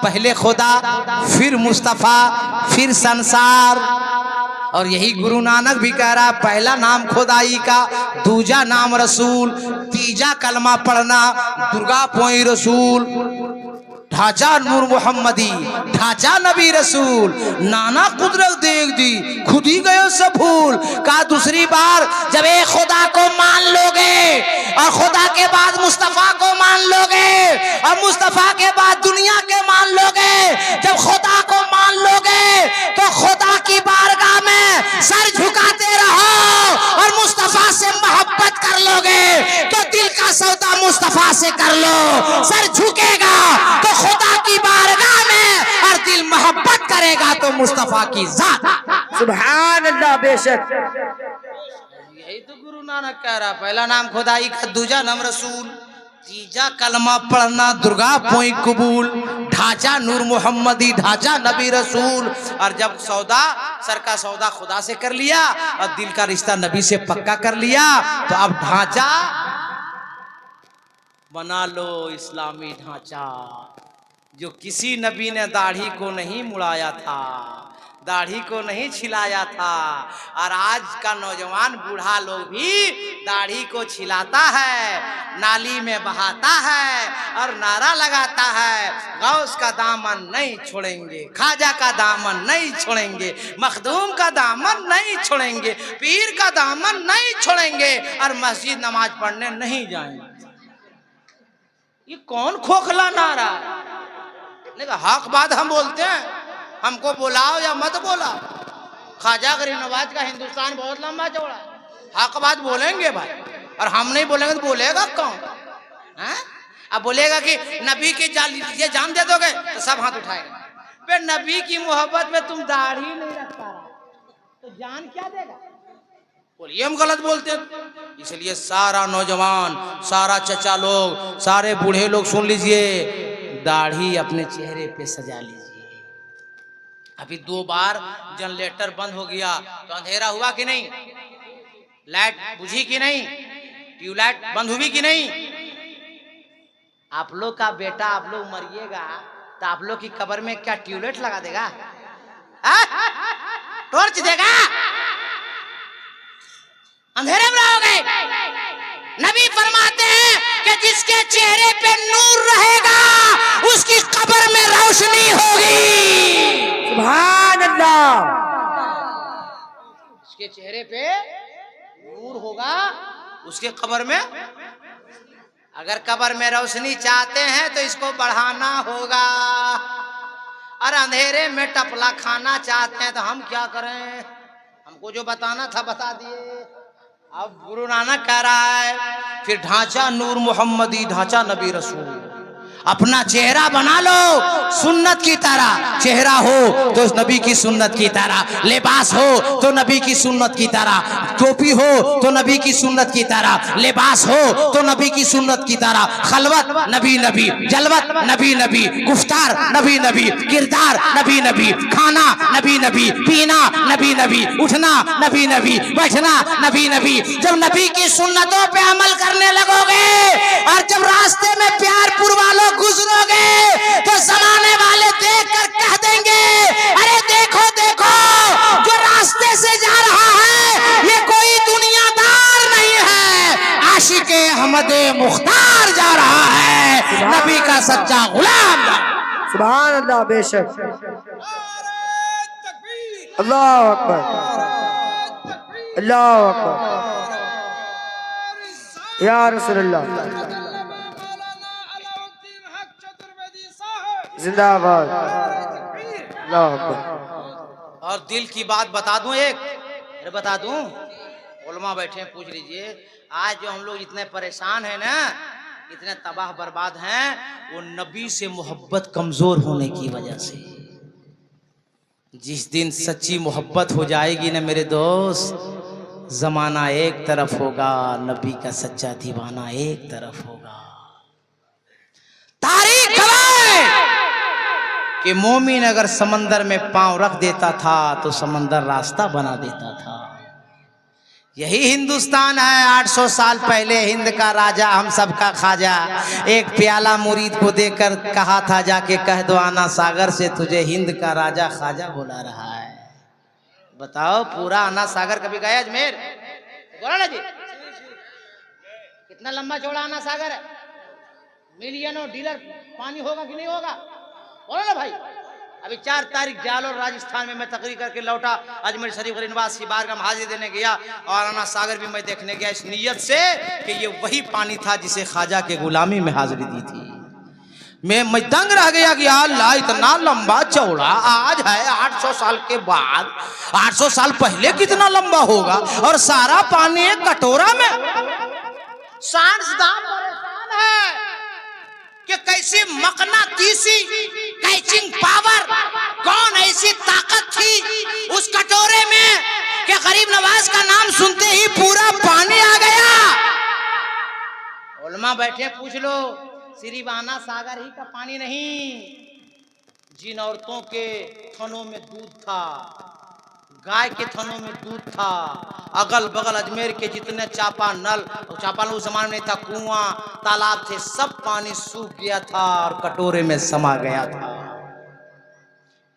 पहले खुदा फिर मुस्तफा फिर संसार। और यही गुरु नानक भी कह रहा है पहला नाम खुदाई का, दूजा नाम रसूल, तीजा कलमा पढ़ना, दुर्गा पोई रसूल, ढांचा नूर मोहम्मदी, ढांचा नबी रसूल, नाना कुदरत देख दी, खुद ही गए सब भूल। कहा दूसरी बार जब एक खुदा को मान लोगे और खुदा के बाद मुस्तफा को मान लोगे और मुस्तफा के बाद दुनिया के मान लोगे, जब खुदा को मान लोगे तो खुदा की बारगाह से कर लो। सर झुकेगा तो खुदा की बारगाह में, और दिल मोहब्बत करेगा तो मुस्तफा की जात। सुभान अल्लाह बेशक। यही तो गुरु नानक कह रहा, पहला नाम खुदाई का, दूजा नाम रसूल, तीजा कलमा पढ़ना दुर्गा पोई कबूल, ढांचा नूर मोहम्मदी, ढांचा नबी रसूल। और जब सौदा, सर का सौदा खुदा से कर लिया और दिल का रिश्ता नबी से पक्का कर लिया, तो अब ढांचा बना लो, इस्लामी ढांचा, जो किसी नबी ने दाढ़ी को नहीं मुड़ाया था, दाढ़ी को नहीं छिलाया था। और आज का नौजवान बूढ़ा लोग भी दाढ़ी को छिलाता है, नाली में बहाता है और नारा लगाता है, गौस का दामन नहीं छोड़ेंगे, खाजा का दामन नहीं छोड़ेंगे, मखदूम का दामन नहीं छोड़ेंगे, पीर का दामन नहीं छोड़ेंगे, और मस्जिद नमाज पढ़ने नहीं जाएंगे। ये कौन खोखला नारा है? हक बात हम बोलते हैं, हमको बुलाओ या मत बुलाओ। ख्वाजा गरीब नवाज का हिंदुस्तान बहुत लंबा चौड़ा है, हक बात बोलेंगे भाई, और हम नहीं बोलेंगे तो बोलेगा कौन? अब बोलेगा कि नबी की जान दे दोगे तो सब हाथ उठाएगा। बे नबी की मोहब्बत में तुम दाढ़ी नहीं रख पा रहा तो जान क्या देगा? बोलिए हम गलत बोलते हैं। इसलिए सारा नौजवान, सारा चचा लोग, सारे बूढ़े लोग सुन लीजिए, दाढ़ी अपने चेहरे पे सजा लीजिए। अभी 2 बार जनरेटर बंद हो गया तो अंधेरा हुआ कि नहीं? लाइट बुझी कि नहीं? ट्यूबलाइट बंद हुई कि नहीं? आप लोग का बेटा, आप लोग मरिएगा तो आप लोग की कब्र में क्या ट्यूबलाइट लगा देगा? टॉर्च देगा? अंधेरे में रहोगे। नबी फरमाते हैं कि जिसके चेहरे पे नूर रहेगा उसकी कब्र में रोशनी होगी। सुभान अल्लाह। उसके चेहरे पे नूर होगा, उसके कब्र में। अगर कब्र में रोशनी चाहते हैं तो इसको बढ़ाना होगा, और अंधेरे में टपला खाना चाहते हैं तो हम क्या करें? हमको जो बताना था बता दिए। अब गुरु नानक कह रहा है, फिर ढांचा नूर मोहम्मदी, ढांचा नबी रसूल। अपना चेहरा बना लो सुन्नत की तरह, चेहरा हो तो नबी की सुन्नत की तरह, लिबास हो तो नबी की सुन्नत की तरह, टोपी हो तो नबी की सुन्नत की तरह, लिबास हो तो नबी की सुन्नत की तरह, खलवत नबी नबी, जलवत नबी नबी, गुफ्तार नबी नबी, किरदार नबी नबी, खाना नबी नबी, पीना नबी नबी, उठना नबी नबी, बैठना नबी नबी। जब नबी की सुन्नतों पे अमल करने लगोगे और जब रास्ते में प्यार पुरवालो गुजरोगे तो जमाने वाले देख कर कह देंगे, अरे देखो देखो जो रास्ते से जा रहा है ये कोई दुनियादार नहीं है, आशिके अहमदे मुख्तार जा रहा है, नबी का सच्चा गुलाम। सुभान अल्लाह बेशक। अल्लाह अकबर, अल्लाह अकबर, या रसूलल्लाह जिंदाबाद। अल्लाह अकबर। और दिल की बात बता दूं एक, अरे बता दूं, उलमा बैठे हैं, पूछ लीजिए। आज जो हम लोग इतने परेशान हैं ना, इतने तबाह बर्बाद हैं, वो नबी से मोहब्बत कमजोर होने की वजह से। जिस दिन सच्ची मोहब्बत हो जाएगी ना मेरे दोस्त, जमाना एक तरफ होगा, नबी का सच्चा दीवाना एक तरफ होगा। तारीख गवाह कि मोमिन अगर समंदर में पांव रख देता था तो समंदर रास्ता बना देता था। यही हिंदुस्तान है। 800 साल पहले हिंद का राजा, हम सबका खाजा, एक प्याला मुरीद को देकर कहा था, जाके कह दो आना सागर से तुझे हिंद का राजा खाजा बुला रहा है। बताओ, पूरा आना सागर कभी गए अजमेर? बोला ना जी, कितना लंबा चौड़ा आना सागर है, मिलियनों डीलर पानी होगा कि नहीं होगा? बोलो ना भाई। अभी 4 तारीख जालोर राजस्थान में मैं तकरीर करके लौटा, अजमेर शरीफ गरीबास की बारगाह में हाजिरी देने गया, और आना सागर भी मैं देखने गया इस नीयत से कि ये वही पानी था जिसे ख्वाजा के गुलामी में हाजिरी दी थी। मैं दंग रह गया कि अल्लाह, इतना लंबा चौड़ा आज है 800 साल के बाद। 800 साल पहले कितना लंबा होगा, और सारा पानी एक कटोरा में। साइंसदान परेशान है कि कैसी मकनातीसी कैचिंग पावर, कौन ऐसी ताकत थी उस कटोरे में कि गरीब नवाज का नाम सुनते ही पूरा पानी आ गया। उलमा बैठे, पूछ लो, सिरिवाना सागर ही का पानी नहीं। जिन औरतों के थनों में दूध था, गाय के थनों में दूध था, अगल बगल अजमेर के जितने चापा नल उस जमाने में नहीं था, कुआं तालाब थे, सब पानी सूख गया था और कटोरे में समा गया था।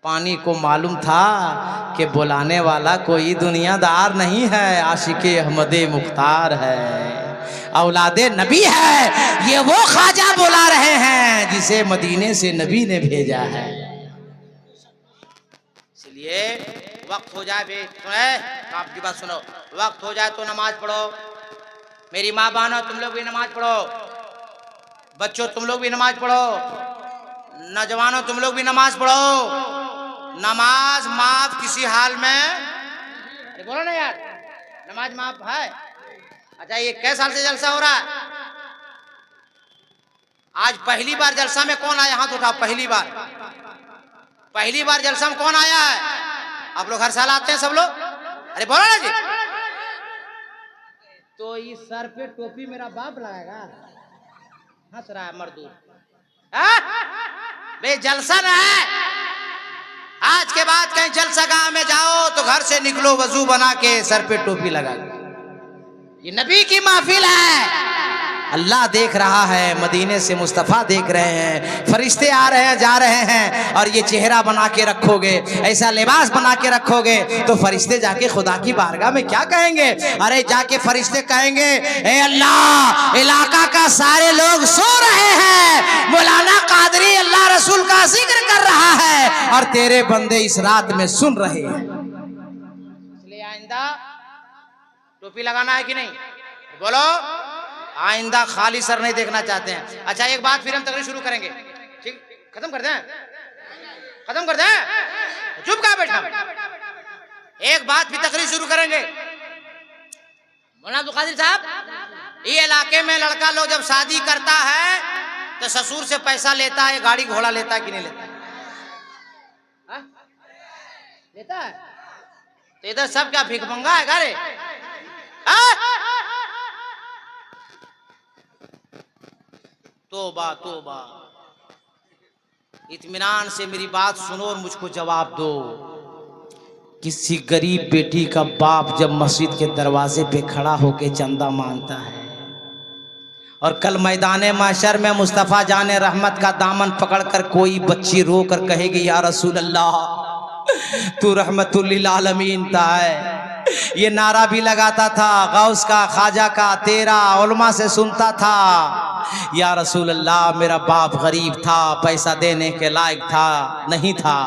पानी को मालूम था कि बुलाने वाला कोई दुनियादार नहीं है, आशिके अहमदे मुख्तार है, औलादे नबी है। ये वो ख्वाजा बुला रहे हैं जिसे मदीने से नबी ने भेजा है। इसलिए वक्त हो जाए, आपकी बात सुनो, वक्त हो जाए तो नमाज पढ़ो। मेरी माँ बहनों, तुम लोग भी नमाज पढ़ो, बच्चों तुम लोग भी नमाज पढ़ो, नौजवानों तुम लोग भी नमाज पढ़ो। नमाज माफ किसी हाल में, अरे बोलो ना यार, नमाज माफ है। अच्छा, ये कै साल से जलसा हो रहा है? आज पहली बार जलसा में कौन आया? हाथ उठाओ। पहली बार जलसा में कौन आया है? आप लोग हर साल आते हैं सब लोग? अरे बोलो ना जी। तो इस सर पे टोपी मेरा बाप लगाएगा? हंस रहा है मर्दू। बे जलसा न है। आज के बाद कहीं जलसागाह में जाओ तो घर से निकलो वजू बना के, सर पे टोपी लगा। ये नबी की महफिल है, अल्लाह देख रहा है, मदीने से मुस्तफ़ा देख रहे हैं, फरिश्ते आ रहे हैं जा रहे हैं। और ये चेहरा बना के रखोगे, ऐसा लिबास बना के रखोगे तो फरिश्ते जाके खुदा की बारगाह में क्या कहेंगे? अरे जाके फरिश्ते कहेंगे, ए अल्लाह, इलाका का सारे लोग सो रहे हैं, मौलाना कादरी अल्लाह रसूल का जिक्र कर रहा है और तेरे बंदे इस रात में सुन रहे हैं। इसलिए आइंदा टोपी लगाना है कि नहीं? बोलो, आइंदा खाली सर नहीं देखना चाहते हैं। अच्छा, एक बात फिर हम तकरीर शुरू करेंगे, ठीक? खत्म कर दें? चुप कहाँ बैठा? एक बात भी तकरीर शुरू करेंगे। मौलाना अब्दुल कादिर साहब, ये इलाके में लड़का लोग जब शादी करता है तो ससुर से पैसा लेता है, गाड़ी घोड़ा लेता है कि नहीं लेता? लेता है? तो इधर सब क्या भिखमंगा है गारे? तोबा तोबा। इत्मीनान से मेरी बात सुनो और मुझको जवाब दो। किसी गरीब बेटी का बाप जब मस्जिद के दरवाजे पे खड़ा होके चंदा मांगता है और कल मैदाने माशर में मुस्तफ़ा जाने रहमत का दामन पकड़कर कोई बच्ची रो कर कहेगी, या रसूल अल्लाह तू रहमतुल लिल आलमीन था है, ये नारा भी लगाता था, गौस का, ख्वाजा का, तेरा, उलमा से सुनता था, या रसूल अल्लाह मेरा बाप गरीब था, पैसा देने के लायक था नहीं था,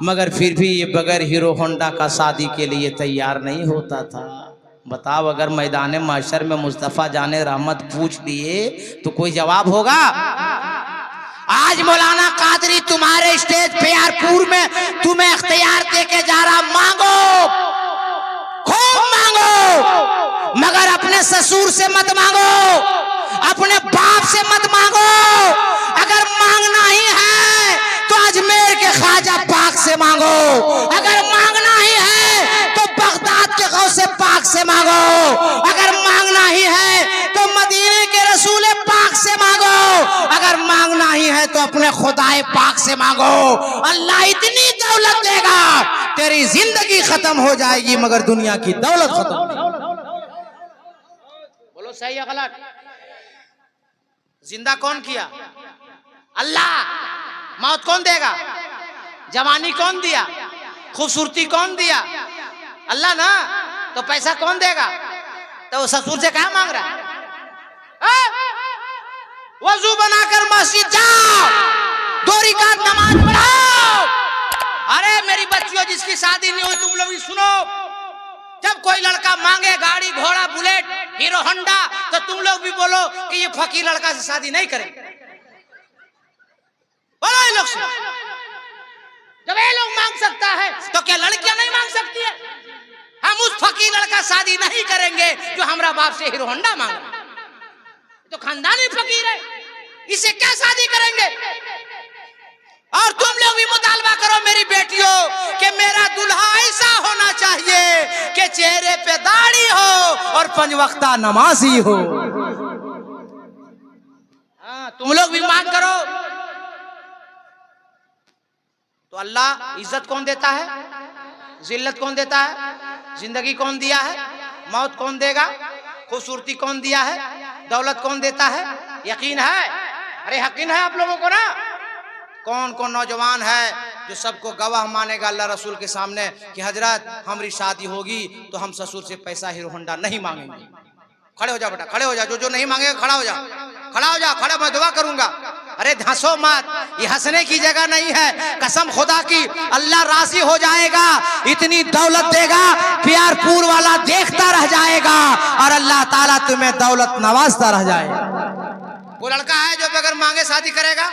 मगर फिर भी ये बगैर हीरो होंडा का शादी के लिए तैयार नहीं होता था। बताओ, अगर मैदान माशर में मुस्तफ़ा जाने रहमत पूछ लिए तो कोई जवाब होगा? आज मौलाना कादरी तुम्हारे स्टेज पे यारपुर में तुम्हें इख्तियार देके जा रहा, मांगो, खूब मांगो, मगर अपने ससुर से मत मांगो, अपने बाप से मत मांगो। अगर मांगना ही है तो अजमेर के ख्वाजा पाक से मांगो, अगर मांगना ही है तो बगदाद के गौसे पाक से मांगो, अगर मांगना ही है तो मदीने के रसूल पाक से मांगो, अगर मांगना ही है तो अपने खुदाए पाक से मांगो। अल्लाह इतनी दौलत देगा, तेरी जिंदगी खत्म हो जाएगी मगर दुनिया की दौलत खत्म नहीं। बोलो सही है गलत? जिंदा कौन किया? अल्लाह। मौत कौन देगा? जवानी कौन दिया? खूबसूरती कौन दिया? अल्लाह ना। तो पैसा कौन देगा? तो ससुर से क्या मांग रहा है? वजू बनाकर मस्जिद जाओ, 2 रकात नमाज पढ़ाओ। अरे मेरी बच्चियों, जिसकी शादी नहीं हुई तुम लोग भी सुनो, जब कोई लड़का मांगे गाड़ी घोड़ा बुलेट हीरो होंडा तो तुम लोग भी बोलो कि ये फकीर लड़का से शादी नहीं करेंगे। बोलो ये लोग, जब ये लोग मांग सकता है तो क्या लड़कियां नहीं मांग सकती है? हम उस फकीर लड़का शादी नहीं करेंगे जो हमारा बाप से हीरो होंडा मांग रहा है, तो खानदानी फकीर है। इसे क्या शादी करेंगे? और तुम लोग भी मुतालबा करो मेरी बेटियों कि मेरा दूल्हा ऐसा होना चाहिए कि चेहरे पे दाढ़ी हो और 5 वक्ता नमाजी हो। हाँ, तुम लोग भी मांग करो। तो अल्लाह इज्जत कौन देता है? जिल्लत कौन देता है? जिंदगी कौन दिया है? मौत कौन देगा? खूबसूरती कौन दिया है? दौलत कौन देता है? यकीन है? अरे यकीन है आप लोगों को ना? कौन कौन नौजवान है जो सबको गवाह मानेगा अल्लाह रसूल के सामने कि हजरत हमारी शादी होगी तो हम ससुर से पैसा हीरो होंडा नहीं मांगेंगे। खड़े हो जा बेटा, खड़े हो जा। जो नहीं मांगेगा खड़ा हो जा, खड़ा हो जा, खड़ा, मैं दुआ करूंगा। अरे हंसो मत, ये हंसने की जगह नहीं है। कसम खुदा की, अल्लाह राजी हो जाएगा, इतनी दौलत देगा प्यार पूर वाला देखता रह जाएगा और अल्लाह ताला तुम्हें दौलत नवाजता रह जाएगा। वो लड़का है जो बगैर मांगे शादी करेगा?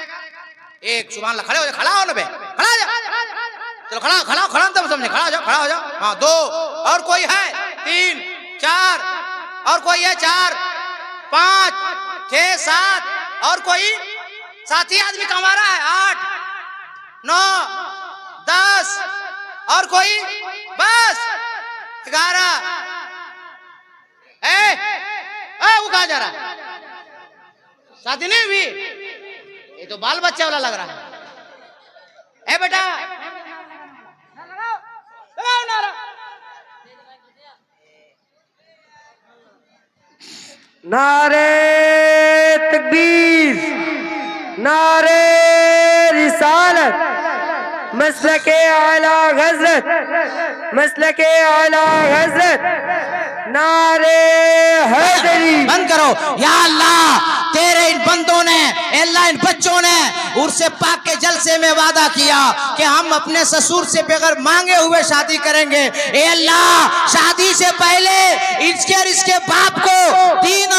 एक सुभान अल्लाह, खड़े हो जा, खड़ा हो ना बे, खड़ा हो जा, चलो खड़ा खड़ा खड़ा तुम समझे, खड़ा हो जा, खड़ा हो जा। हाँ 2 और कोई है? 3 4 और कोई है? 4 5 6 7 और कोई? 7 ही आदमी कमा रहा है। 8 9 10 और कोई? बस 11। वो कहाँ जा रहा है? शादी नहीं हुई? ये तो बाल बच्चा वाला लग रहा है। बेटा लगाओ नारा। नारे तकबीर, नारे रिसालत, मसलके आला हज़रत, मसलके आला हज़रत, नारे हैदरी। बंद करो। या अल्लाह, तेरे इन बंदों ने, अल्लाह इन बच्चों ने उर्से पाक के जलसे में वादा किया कि हम अपने ससुर से बगैर मांगे हुए शादी करेंगे। ए अल्लाह, शादी से पहले इसके और इसके बाप को 3 और